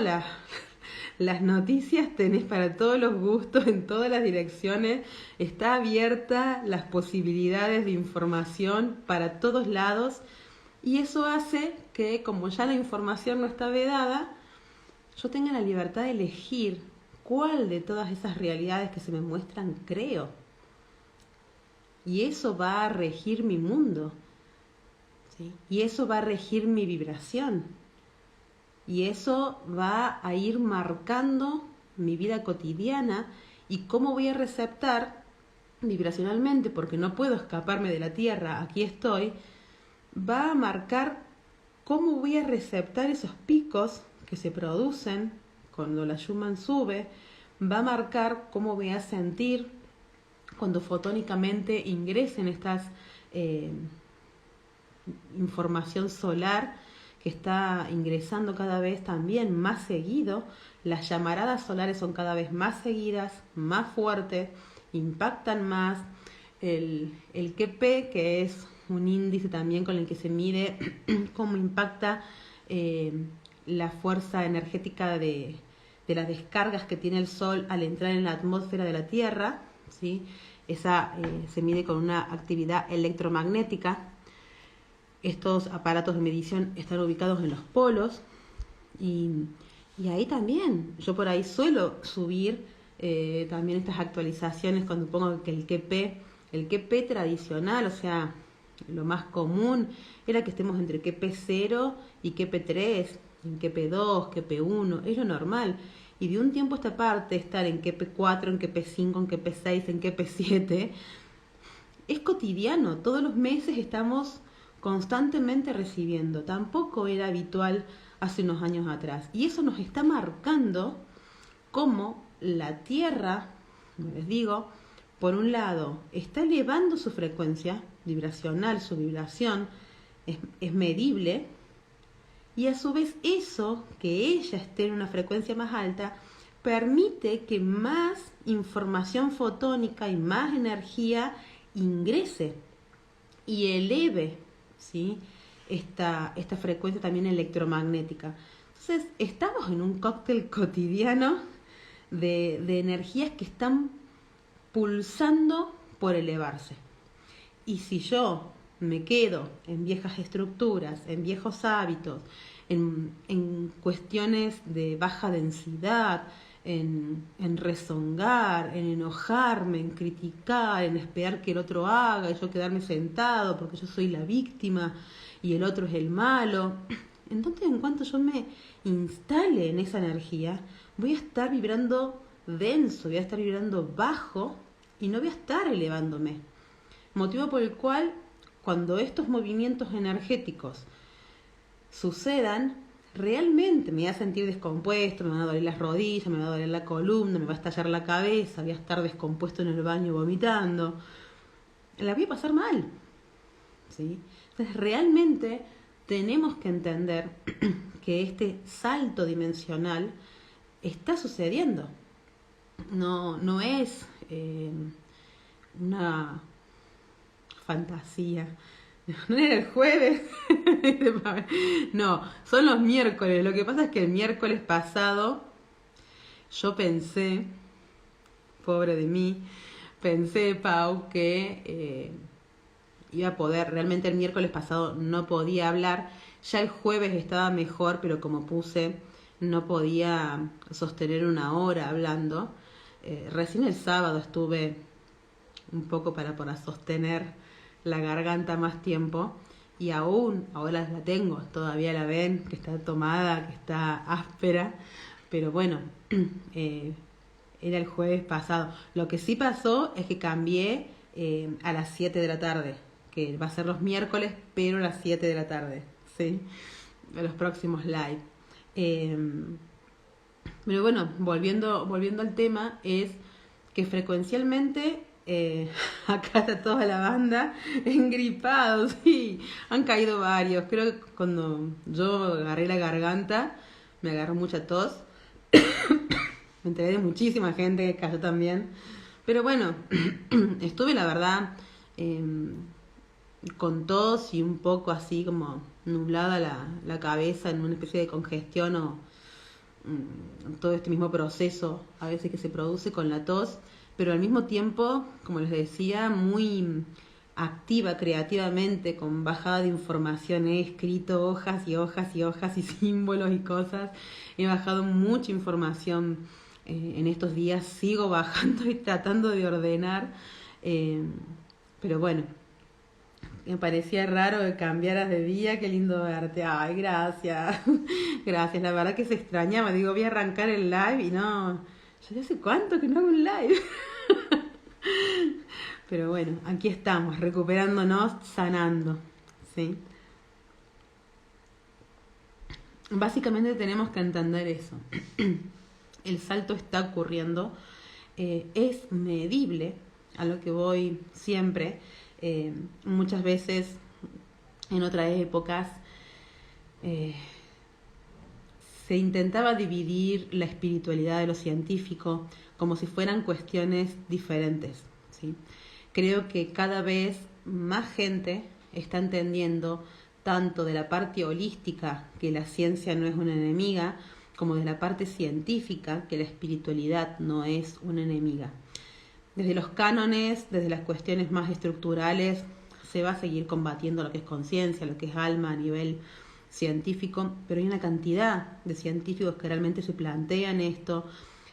Las noticias tenés para todos los gustos, en todas las direcciones. Está abierta las posibilidades de información para todos lados. Y eso hace que, como ya la información no está vedada, yo tenga la libertad de elegir cuál de todas esas realidades que se me muestran creo. Y eso va a regir mi mundo, ¿sí? Y eso va a regir mi vibración. Y eso va a ir marcando mi vida cotidiana y cómo voy a receptar vibracionalmente, porque no puedo escaparme de la Tierra, aquí estoy, va a marcar cómo voy a receptar esos picos que se producen cuando la Schumann sube, va a marcar cómo voy a sentir cuando fotónicamente ingresen estas información solar que está ingresando cada vez también más seguido. Las llamaradas solares son cada vez más seguidas, más fuertes, impactan más. El QP, que es un índice también con el que se mide cómo impacta la fuerza energética de las descargas que tiene el Sol al entrar en la atmósfera de la Tierra, ¿sí? Esa se mide con una actividad electromagnética. Estos aparatos de medición están ubicados en los polos y ahí también, yo por ahí suelo subir también estas actualizaciones cuando pongo que el QP tradicional, o sea, lo más común era que estemos entre QP0 y QP3, en QP2, QP1, es lo normal. Y de un tiempo a esta parte, estar en QP4, en QP5, en QP6, en QP7, es cotidiano. Todos los meses estamos constantemente recibiendo. Tampoco era habitual hace unos años atrás. Y eso nos está marcando cómo la Tierra, como les digo, por un lado, está elevando su frecuencia vibracional, su vibración es medible, y a su vez eso, que ella esté en una frecuencia más alta, permite que más información fotónica y más energía ingrese y eleve, ¿sí? esta frecuencia también electromagnética. Entonces, estamos en un cóctel cotidiano de energías que están pulsando por elevarse. Y si yo me quedo en viejas estructuras, en viejos hábitos, en cuestiones de baja densidad, en rezongar, en enojarme, en criticar, en esperar que el otro haga y yo quedarme sentado porque yo soy la víctima y el otro es el malo. Entonces, en cuanto yo me instale en esa energía, voy a estar vibrando denso, voy a estar vibrando bajo y no voy a estar elevándome. Motivo por el cual, cuando estos movimientos energéticos sucedan, realmente me voy a sentir descompuesto, me van a doler las rodillas, me va a doler la columna, me va a estallar la cabeza, voy a estar descompuesto en el baño vomitando. La voy a pasar mal, ¿sí? Entonces, realmente tenemos que entender que este salto dimensional está sucediendo. No es una fantasía. No era el jueves. No, son los miércoles. Lo que pasa es que el miércoles pasado yo pensé, pobre de mí, pensé, Pau, que iba a poder. Realmente el miércoles pasado no podía hablar. Ya el jueves estaba mejor, pero como puse, no podía sostener una hora hablando. Recién el sábado estuve un poco para sostener la garganta más tiempo y aún ahora la tengo, todavía la ven que está tomada, que está áspera, pero bueno, era el jueves pasado. Lo que sí pasó es que cambié a las 7 de la tarde, que va a ser los miércoles, pero a las 7 de la tarde, ¿sí? De los próximos live. Pero bueno, volviendo al tema, es que frecuencialmente acá está toda la banda engripados, sí, han caído varios. Creo que cuando yo agarré la garganta, me agarró mucha tos. Me enteré de muchísima gente que cayó también. Pero bueno, estuve la verdad con tos y un poco así como nublada la cabeza en una especie de congestión todo este mismo proceso a veces que se produce con la tos, pero al mismo tiempo, como les decía, muy activa creativamente, con bajada de información. He escrito hojas y hojas y hojas y símbolos y cosas. He bajado mucha información en estos días. Sigo bajando y tratando de ordenar. Pero bueno, me parecía raro que cambiaras de día. Qué lindo verte. Ay, gracias. Gracias. La verdad que se extrañaba. Digo, voy a arrancar el live y no... Yo hace cuánto que no hago un live. Pero bueno, aquí estamos, recuperándonos, sanando, ¿sí? Básicamente tenemos que entender eso. El salto está ocurriendo, es medible, a lo que voy siempre. Muchas veces, en otras épocas, se intentaba dividir la espiritualidad de lo científico como si fueran cuestiones diferentes, ¿sí? Creo que cada vez más gente está entendiendo tanto de la parte holística, que la ciencia no es una enemiga, como de la parte científica, que la espiritualidad no es una enemiga. Desde los cánones, desde las cuestiones más estructurales, se va a seguir combatiendo lo que es conciencia, lo que es alma a nivel científico, pero hay una cantidad de científicos que realmente se plantean esto.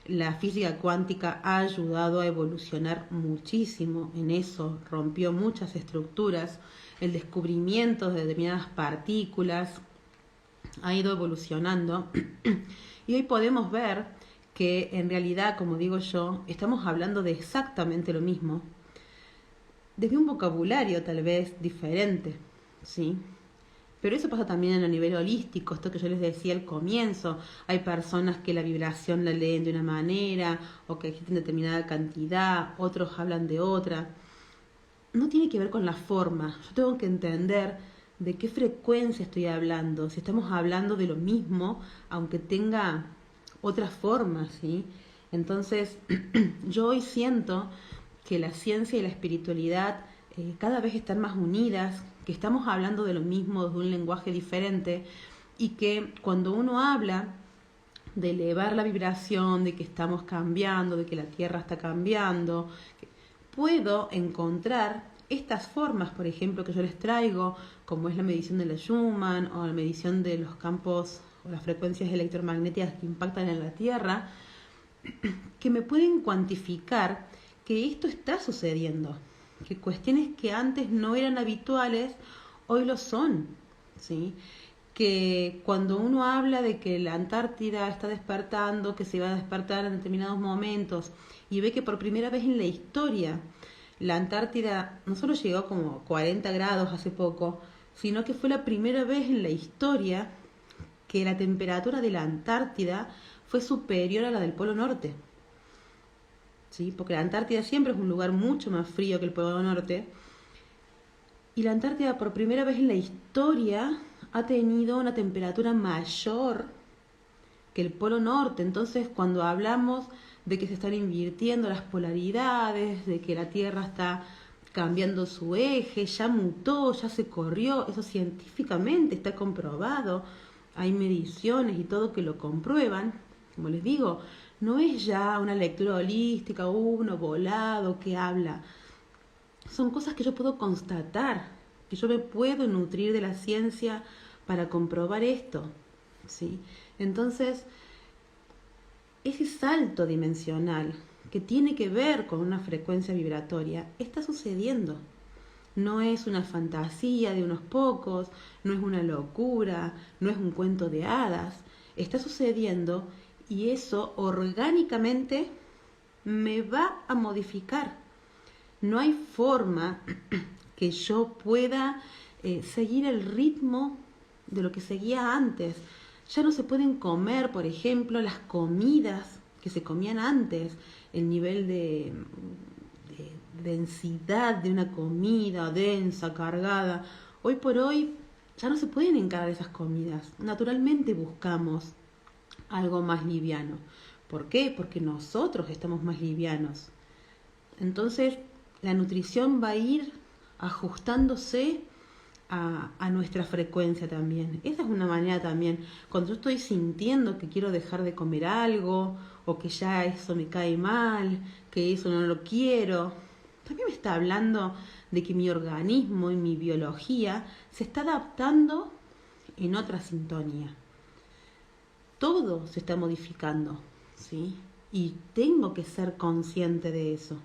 La física cuántica ha ayudado a evolucionar muchísimo en eso, rompió muchas estructuras, el descubrimiento de determinadas partículas ha ido evolucionando y hoy podemos ver que en realidad, como digo yo, estamos hablando de exactamente lo mismo, desde un vocabulario tal vez diferente, ¿sí? Pero eso pasa también a nivel holístico, esto que yo les decía al comienzo. Hay personas que la vibración la leen de una manera o que existen determinada cantidad, otros hablan de otra. No tiene que ver con la forma. Yo tengo que entender de qué frecuencia estoy hablando, si estamos hablando de lo mismo, aunque tenga otras formas, ¿sí? Entonces, yo hoy siento que la ciencia y la espiritualidad cada vez están más unidas, que estamos hablando de lo mismo, de un lenguaje diferente, y que cuando uno habla de elevar la vibración, de que estamos cambiando, de que la Tierra está cambiando, puedo encontrar estas formas, por ejemplo, que yo les traigo, como es la medición de la Schumann o la medición de los campos o las frecuencias electromagnéticas que impactan en la Tierra, que me pueden cuantificar que esto está sucediendo, que cuestiones que antes no eran habituales, hoy lo son, ¿sí? Que cuando uno habla de que la Antártida está despertando, que se va a despertar en determinados momentos, y ve que por primera vez en la historia la Antártida no solo llegó como 40 grados hace poco, sino que fue la primera vez en la historia que la temperatura de la Antártida fue superior a la del Polo Norte. ¿Sí? Porque la Antártida siempre es un lugar mucho más frío que el Polo Norte. Y la Antártida por primera vez en la historia ha tenido una temperatura mayor que el Polo Norte. Entonces, cuando hablamos de que se están invirtiendo las polaridades, de que la Tierra está cambiando su eje, ya mutó, ya se corrió, eso científicamente está comprobado. Hay mediciones y todo que lo comprueban. Como les digo, no es ya una lectura holística, uno volado que habla. Son cosas que yo puedo constatar, que yo me puedo nutrir de la ciencia para comprobar esto, ¿sí? Entonces, ese salto dimensional que tiene que ver con una frecuencia vibratoria está sucediendo. No es una fantasía de unos pocos, no es una locura, no es un cuento de hadas. Está sucediendo y eso orgánicamente me va a modificar. No hay forma que yo pueda seguir el ritmo de lo que seguía antes. Ya no se pueden comer, por ejemplo, las comidas que se comían antes, el nivel de densidad de una comida densa, cargada. Hoy por hoy ya no se pueden encarar esas comidas. Naturalmente buscamos algo más liviano. ¿Por qué? Porque nosotros estamos más livianos. Entonces, la nutrición va a ir ajustándose a nuestra frecuencia también. Esa es una manera también. Cuando yo estoy sintiendo que quiero dejar de comer algo, o que ya eso me cae mal, que eso no lo quiero, también me está hablando de que mi organismo y mi biología se está adaptando en otra sintonía. Todo se está modificando, ¿sí? Y tengo que ser consciente de eso.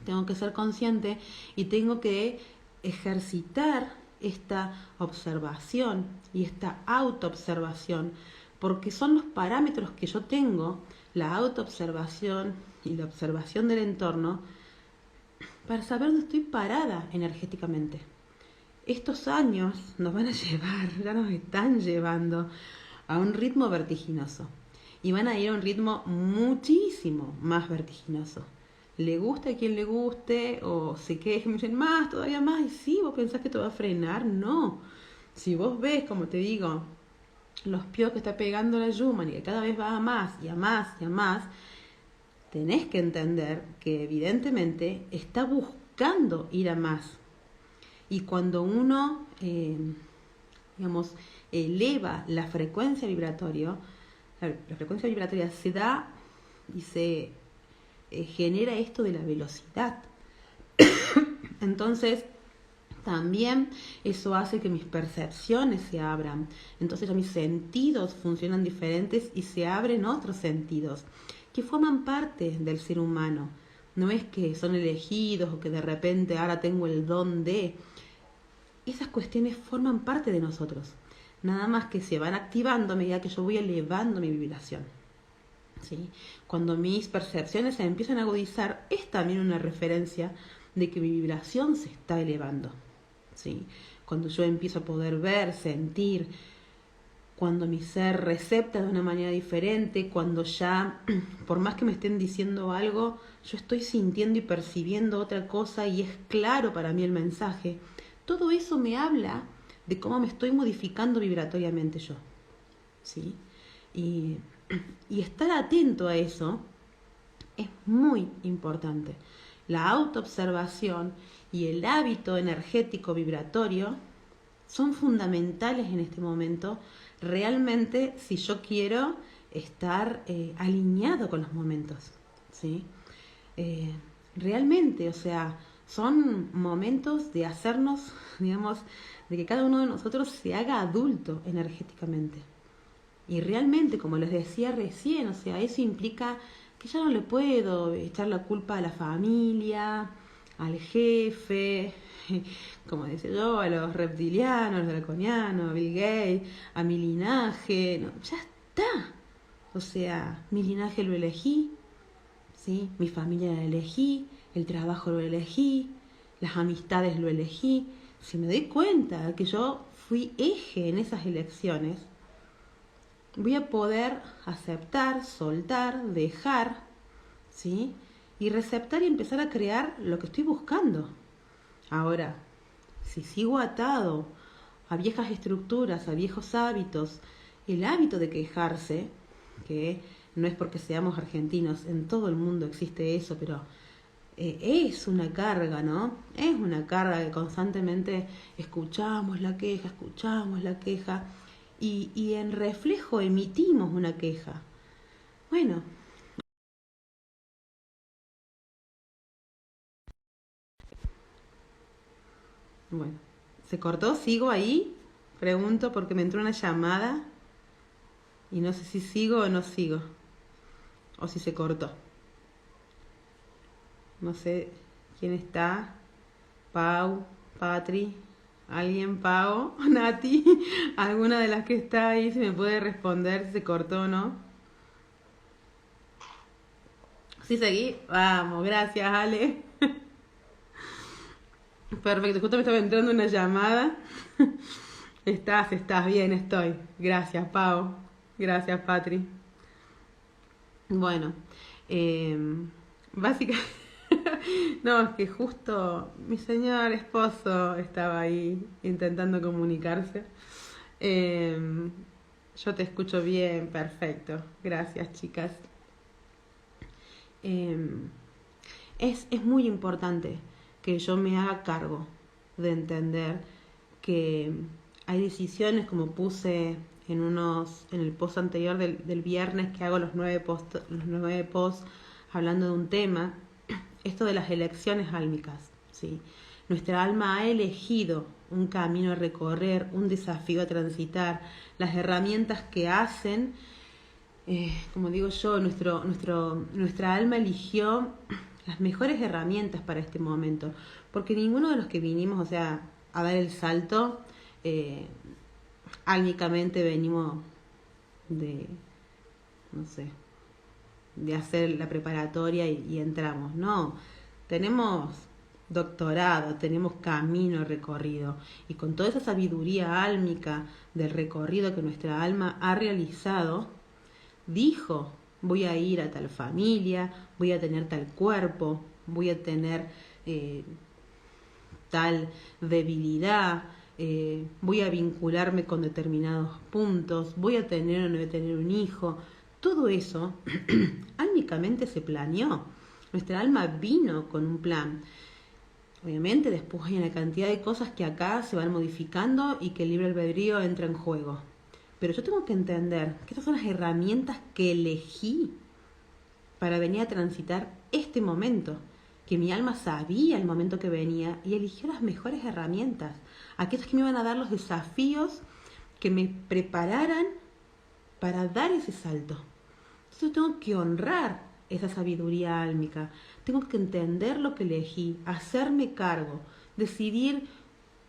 Tengo que ser consciente y tengo que ejercitar esta observación y esta autoobservación, porque son los parámetros que yo tengo, la autoobservación y la observación del entorno, para saber dónde estoy parada energéticamente. Estos años nos van a llevar, ya nos están llevando a un ritmo vertiginoso y van a ir a un ritmo muchísimo más vertiginoso. Le guste a quien le guste o se queje, me dicen más, todavía más, y sí, vos pensás que te va a frenar, no. Si vos ves, como te digo, los pios que está pegando la Yuman y que cada vez va a más y a más y a más, tenés que entender que evidentemente está buscando ir a más. Y cuando uno, digamos, eleva la frecuencia vibratoria, la frecuencia vibratoria se da y se genera esto de la velocidad. Entonces, también eso hace que mis percepciones se abran. Entonces ya mis sentidos funcionan diferentes y se abren otros sentidos que forman parte del ser humano. No es que son elegidos o que de repente ahora tengo el don de... Esas cuestiones forman parte de nosotros. Nada más que se van activando a medida que yo voy elevando mi vibración. ¿Sí? Cuando mis percepciones se empiezan a agudizar, es también una referencia de que mi vibración se está elevando. ¿Sí? Cuando yo empiezo a poder ver, sentir, cuando mi ser recepta de una manera diferente, cuando ya, por más que me estén diciendo algo, yo estoy sintiendo y percibiendo otra cosa y es claro para mí el mensaje. Todo eso me habla de cómo me estoy modificando vibratoriamente yo. ¿Sí? Y estar atento a eso es muy importante. La autoobservación y el hábito energético vibratorio son fundamentales en este momento, realmente si yo quiero estar alineado con los momentos, ¿sí? Realmente, o sea, son momentos de hacernos, digamos, de que cada uno de nosotros se haga adulto energéticamente. Y realmente, como les decía recién, o sea, eso implica que ya no le puedo echar la culpa a la familia, al jefe, como decía yo, a los reptilianos, a los draconianos, a Bill Gates, a mi linaje. No, ya está. O sea, mi linaje lo elegí, ¿sí? Mi familia la elegí, el trabajo lo elegí, las amistades lo elegí. Si me doy cuenta que yo fui eje en esas elecciones, voy a poder aceptar, soltar, dejar, ¿sí? Y receptar y empezar a crear lo que estoy buscando. Ahora, si sigo atado a viejas estructuras, a viejos hábitos, el hábito de quejarse, que no es porque seamos argentinos, en todo el mundo existe eso, pero es una carga, ¿no? Es una carga que constantemente escuchamos la queja, y en reflejo emitimos una queja. Bueno, bueno, ¿se cortó? ¿Sigo ahí? Pregunto porque me entró una llamada y no sé si sigo o no sigo, o si se cortó. No sé quién está. Pau, Patri, alguien, Pau, Nati, alguna de las que está ahí, si me puede responder si se cortó o no. Sí, seguí. Vamos, gracias, Ale. Perfecto, justo me estaba entrando una llamada. Estás bien, estoy. Gracias, Pau. Gracias, Patri. Bueno, eh, básicamente, no, es que justo mi señor esposo estaba ahí intentando comunicarse. Eh, yo te escucho bien, perfecto. Gracias, chicas. Eh, es muy importante que yo me haga cargo de entender que hay decisiones, como puse en el post anterior del viernes, que hago los 9 posts hablando de un tema, esto de las elecciones álmicas, ¿sí? Nuestra alma ha elegido un camino a recorrer, un desafío a transitar, las herramientas que hacen, como digo yo, nuestra alma eligió las mejores herramientas para este momento, porque ninguno de los que vinimos, o sea, a dar el salto, álmicamente venimos de, no sé, de hacer la preparatoria y entramos. No, tenemos doctorado, tenemos camino recorrido, y con toda esa sabiduría álmica del recorrido que nuestra alma ha realizado, dijo: voy a ir a tal familia, voy a tener tal cuerpo, voy a tener tal debilidad, voy a vincularme con determinados puntos, voy a tener o no voy a tener un hijo. Todo eso álmicamente se planeó. Nuestra alma vino con un plan. Obviamente después hay una cantidad de cosas que acá se van modificando y que el libre albedrío entra en juego. Pero yo tengo que entender que estas son las herramientas que elegí para venir a transitar este momento, que mi alma sabía el momento que venía y eligió las mejores herramientas, aquellas que me iban a dar los desafíos que me prepararan para dar ese salto. Entonces yo tengo que honrar esa sabiduría álmica, tengo que entender lo que elegí, hacerme cargo, decidir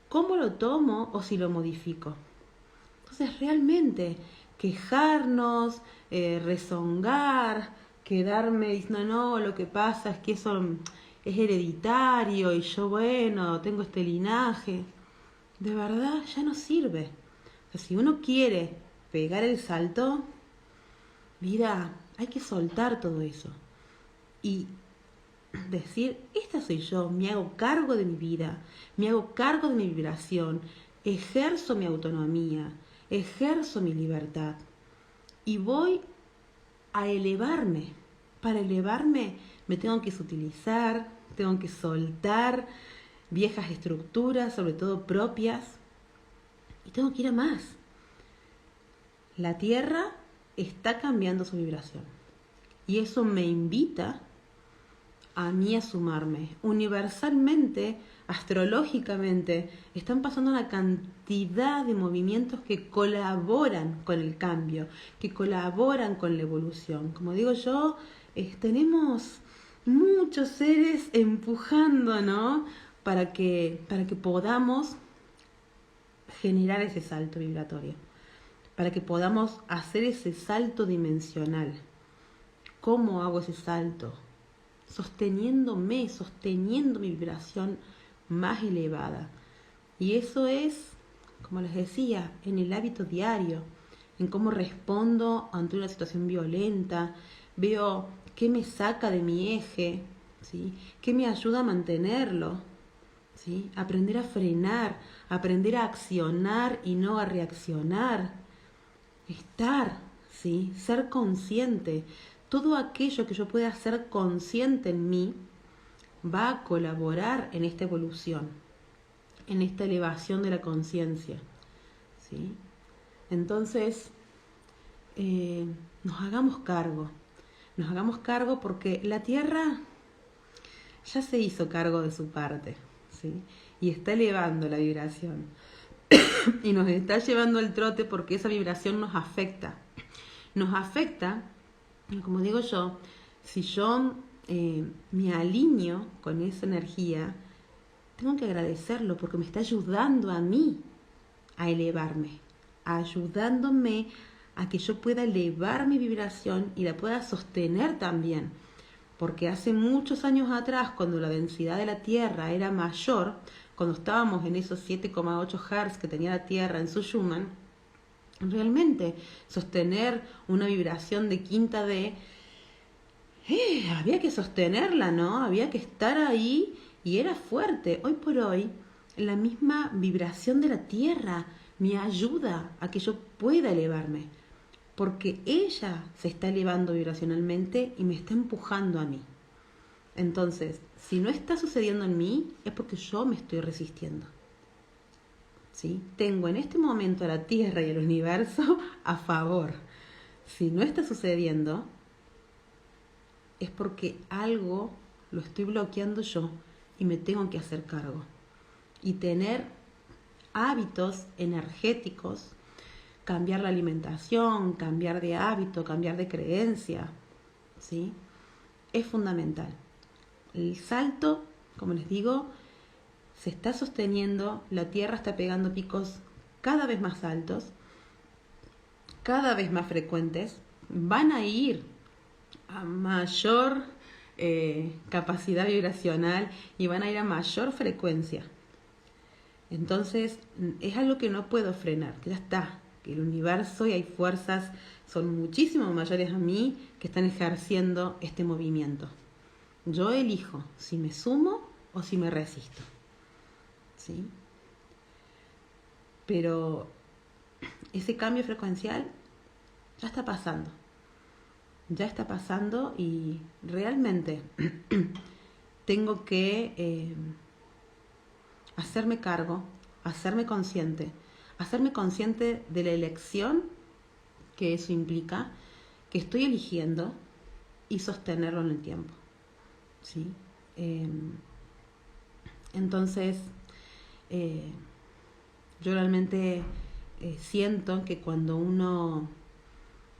cómo lo tomo o si lo modifico. Entonces realmente quejarnos, rezongar, quedarme diciendo no, lo que pasa es que eso es hereditario y yo, bueno, tengo este linaje, de verdad ya no sirve. O sea, si uno quiere pegar el salto, mira, hay que soltar todo eso y decir: esta soy yo, me hago cargo de mi vida, me hago cargo de mi vibración, ejerzo mi autonomía, ejerzo mi libertad y voy a elevarme. Para elevarme me tengo que sutilizar, tengo que soltar viejas estructuras, sobre todo propias, y tengo que ir a más. La Tierra está cambiando su vibración y eso me invita a mí a sumarme. Universalmente, astrológicamente, están pasando una cantidad de movimientos que colaboran con el cambio, que colaboran con la evolución. Como digo yo, tenemos muchos seres empujando, ¿no? Para que podamos generar ese salto vibratorio, para que podamos hacer ese salto dimensional. ¿Cómo hago ese salto? Sosteniendo mi vibración más elevada. Y eso es, como les decía, en el hábito diario, en cómo respondo ante una situación violenta, veo qué me saca de mi eje, ¿sí? Qué me ayuda a mantenerlo, ¿sí? Aprender a frenar, aprender a accionar y no a reaccionar, estar, ¿sí? Ser consciente. Todo aquello que yo pueda ser consciente en mí va a colaborar en esta evolución, en esta elevación de la conciencia, ¿sí? Entonces, nos hagamos cargo porque la Tierra ya se hizo cargo de su parte, ¿sí? Y está elevando la vibración y nos está llevando al trote porque esa vibración nos afecta, como digo yo, si yo me alineo con esa energía, tengo que agradecerlo porque me está ayudando a mí a elevarme, ayudándome a que yo pueda elevar mi vibración y la pueda sostener también. Porque hace muchos años atrás, cuando la densidad de la Tierra era mayor, cuando estábamos en esos 7,8 Hz que tenía la Tierra en su Schumann, realmente sostener una vibración de quinta D, había que sostenerla, ¿no? Había que estar ahí y era fuerte. Hoy por hoy, la misma vibración de la Tierra me ayuda a que yo pueda elevarme, porque ella se está elevando vibracionalmente y me está empujando a mí. Entonces, si no está sucediendo en mí, es porque yo me estoy resistiendo, ¿sí? Tengo en este momento a la Tierra y al universo a favor. Si no está sucediendo, es porque algo lo estoy bloqueando yo y me tengo que hacer cargo. Y tener hábitos energéticos, cambiar la alimentación, cambiar de hábito, cambiar de creencia, ¿sí? Es fundamental. El salto, como les digo, se está sosteniendo, la Tierra está pegando picos cada vez más altos, cada vez más frecuentes, van a ir a mayor capacidad vibracional y van a ir a mayor frecuencia. Entonces es algo que no puedo frenar, que ya está, que el universo y hay fuerzas son muchísimo mayores a mí que están ejerciendo este movimiento. Yo elijo si me sumo o si me resisto, ¿sí? Pero ese cambio frecuencial ya está pasando. Ya está pasando y realmente tengo que hacerme cargo, hacerme consciente de la elección que eso implica, que estoy eligiendo y sostenerlo en el tiempo, ¿sí? Entonces, yo realmente siento que cuando uno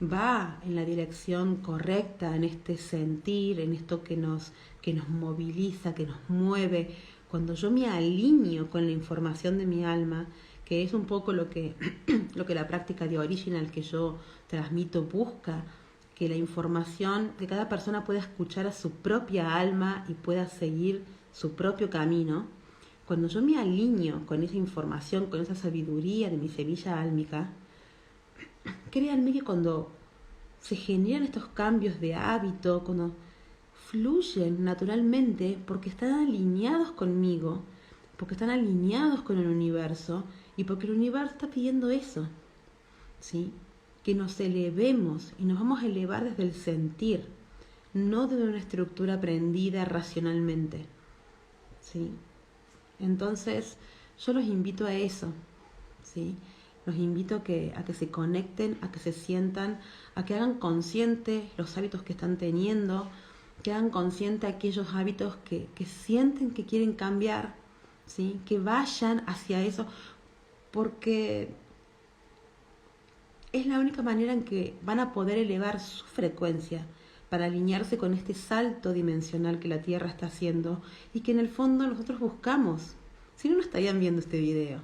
va en la dirección correcta, en este sentir, en esto que nos moviliza, que nos mueve, cuando yo me alineo con la información de mi alma, que es un poco lo que la práctica de Original que yo transmito busca, que la información, que cada persona pueda escuchar a su propia alma y pueda seguir su propio camino. Cuando yo me alineo con esa información, con esa sabiduría de mi semilla álmica, créanme que cuando se generan estos cambios de hábito, cuando fluyen naturalmente, porque están alineados conmigo, porque están alineados con el universo y porque el universo está pidiendo eso, ¿sí? Que nos elevemos y nos vamos a elevar desde el sentir, no desde una estructura aprendida racionalmente, ¿sí? Entonces, yo los invito a eso, ¿sí? Los invito a que se conecten, a que se sientan, a que hagan conscientes los hábitos que están teniendo, que hagan conscientes aquellos hábitos que sienten que quieren cambiar, ¿sí? Que vayan hacia eso, porque es la única manera en que van a poder elevar su frecuencia para alinearse con este salto dimensional que la Tierra está haciendo y que en el fondo nosotros buscamos. Si no, no estarían viendo este video.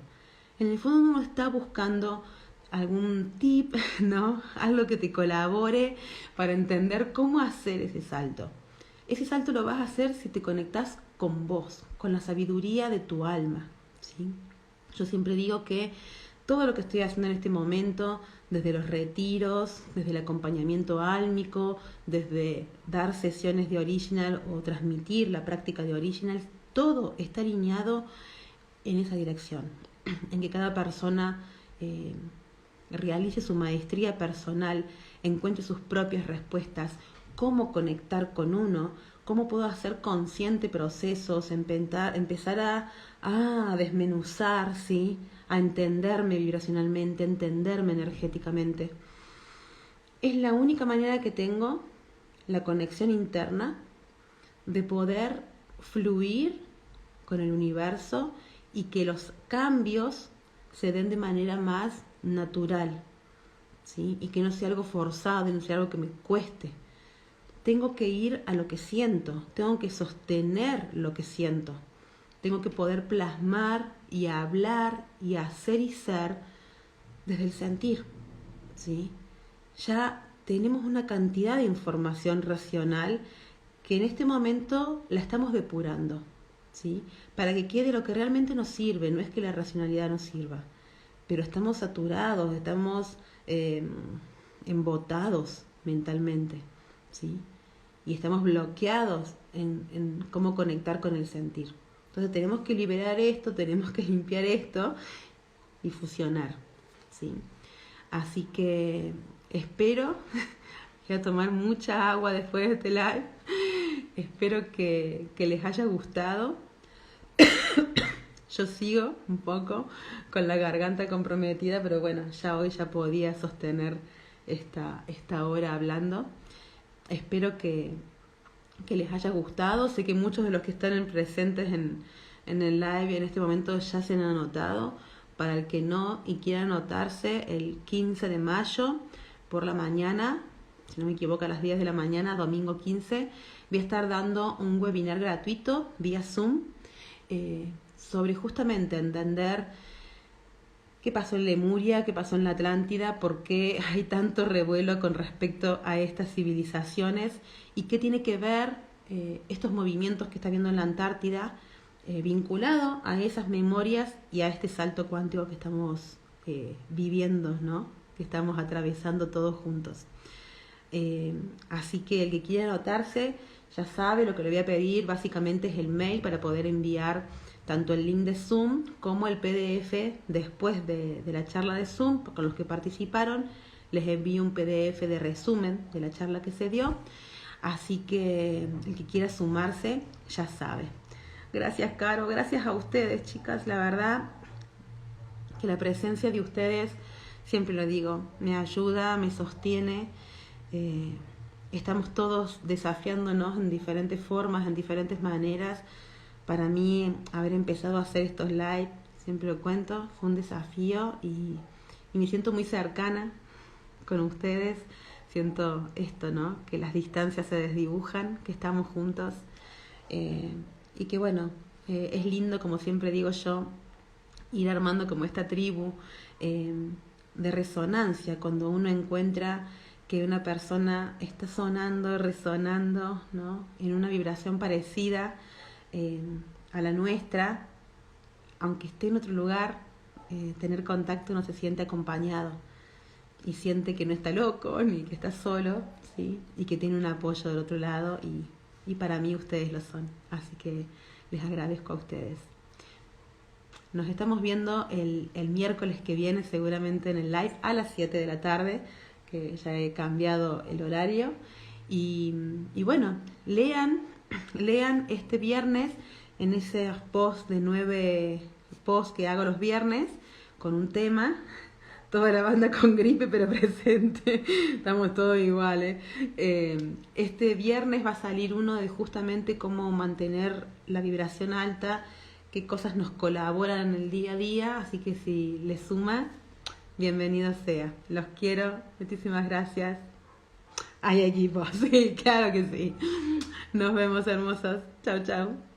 En el fondo uno está buscando algún tip, ¿no? Algo que te colabore para entender cómo hacer ese salto. Ese salto lo vas a hacer si te conectas con vos, con la sabiduría de tu alma, ¿sí? Yo siempre digo que todo lo que estoy haciendo en este momento, desde los retiros, desde el acompañamiento álmico, desde dar sesiones de Original o transmitir la práctica de Original, todo está alineado en esa dirección, en que cada persona realice su maestría personal, encuentre sus propias respuestas, cómo conectar con uno, cómo puedo hacer consciente procesos, empezar a desmenuzar, ¿sí? A entenderme vibracionalmente, a entenderme energéticamente. Es la única manera que tengo, la conexión interna, de poder fluir con el universo y que los cambios se den de manera más natural, ¿sí? Y que no sea algo forzado, no sea algo que me cueste. Tengo que ir a lo que siento, tengo que sostener lo que siento, tengo que poder plasmar y hablar y hacer y ser desde el sentir, ¿sí? Ya tenemos una cantidad de información racional que en este momento la estamos depurando, ¿sí? Para que quede lo que realmente nos sirve. No es que la racionalidad nos sirva, pero estamos saturados, estamos embotados mentalmente, ¿sí? Y estamos bloqueados en cómo conectar con el sentir. Entonces tenemos que liberar esto, tenemos que limpiar esto y fusionar, ¿sí? Así que espero, voy a tomar mucha agua después de este live, espero que les haya gustado. Yo sigo un poco con la garganta comprometida, pero bueno, ya hoy ya podía sostener esta hora hablando. Espero que les haya gustado. Sé que muchos de los que están presentes en el live en este momento ya se han anotado. Para el que no y quiera anotarse, el 15 de mayo por la mañana, si no me equivoco a las 10 de la mañana, domingo 15, voy a estar dando un webinar gratuito vía Zoom sobre justamente entender qué pasó en Lemuria, qué pasó en la Atlántida, por qué hay tanto revuelo con respecto a estas civilizaciones y qué tiene que ver estos movimientos que está viendo en la Antártida vinculado a esas memorias y a este salto cuántico que estamos viviendo, ¿no? Que estamos atravesando todos juntos. Así que el que quiera anotarse ya sabe, lo que le voy a pedir básicamente es el mail para poder enviar tanto el link de Zoom como el PDF después de la charla de Zoom. Con los que participaron les envío un PDF de resumen de la charla que se dio, así que el que quiera sumarse ya sabe. Gracias, Caro, gracias a ustedes, chicas, la verdad que la presencia de ustedes, siempre lo digo, me ayuda, me sostiene. Estamos todos desafiándonos en diferentes formas, en diferentes maneras. Para mí, haber empezado a hacer estos live, siempre lo cuento, fue un desafío y me siento muy cercana con ustedes. Siento esto, ¿no? Que las distancias se desdibujan, que estamos juntos y que bueno, es lindo, como siempre digo yo, ir armando como esta tribu de resonancia cuando uno encuentra que una persona está sonando, resonando, ¿no? En una vibración parecida a la nuestra, aunque esté en otro lugar, tener contacto, uno se siente acompañado y siente que no está loco ni que está solo, ¿sí? Y que tiene un apoyo del otro lado y para mí ustedes lo son, así que les agradezco a ustedes. Nos estamos viendo el miércoles que viene, seguramente en el live a las 7 de la tarde, que ya he cambiado el horario. Y bueno, lean este viernes en esos posts de 9 posts que hago los viernes con un tema. Toda la banda con gripe pero presente, estamos todos iguales. Este viernes va a salir uno de justamente cómo mantener la vibración alta, qué cosas nos colaboran en el día a día, así que si les suma, bienvenido sea. Los quiero, muchísimas gracias. Hay equipo, sí, claro que sí. Nos vemos, hermosos. Chau, chau.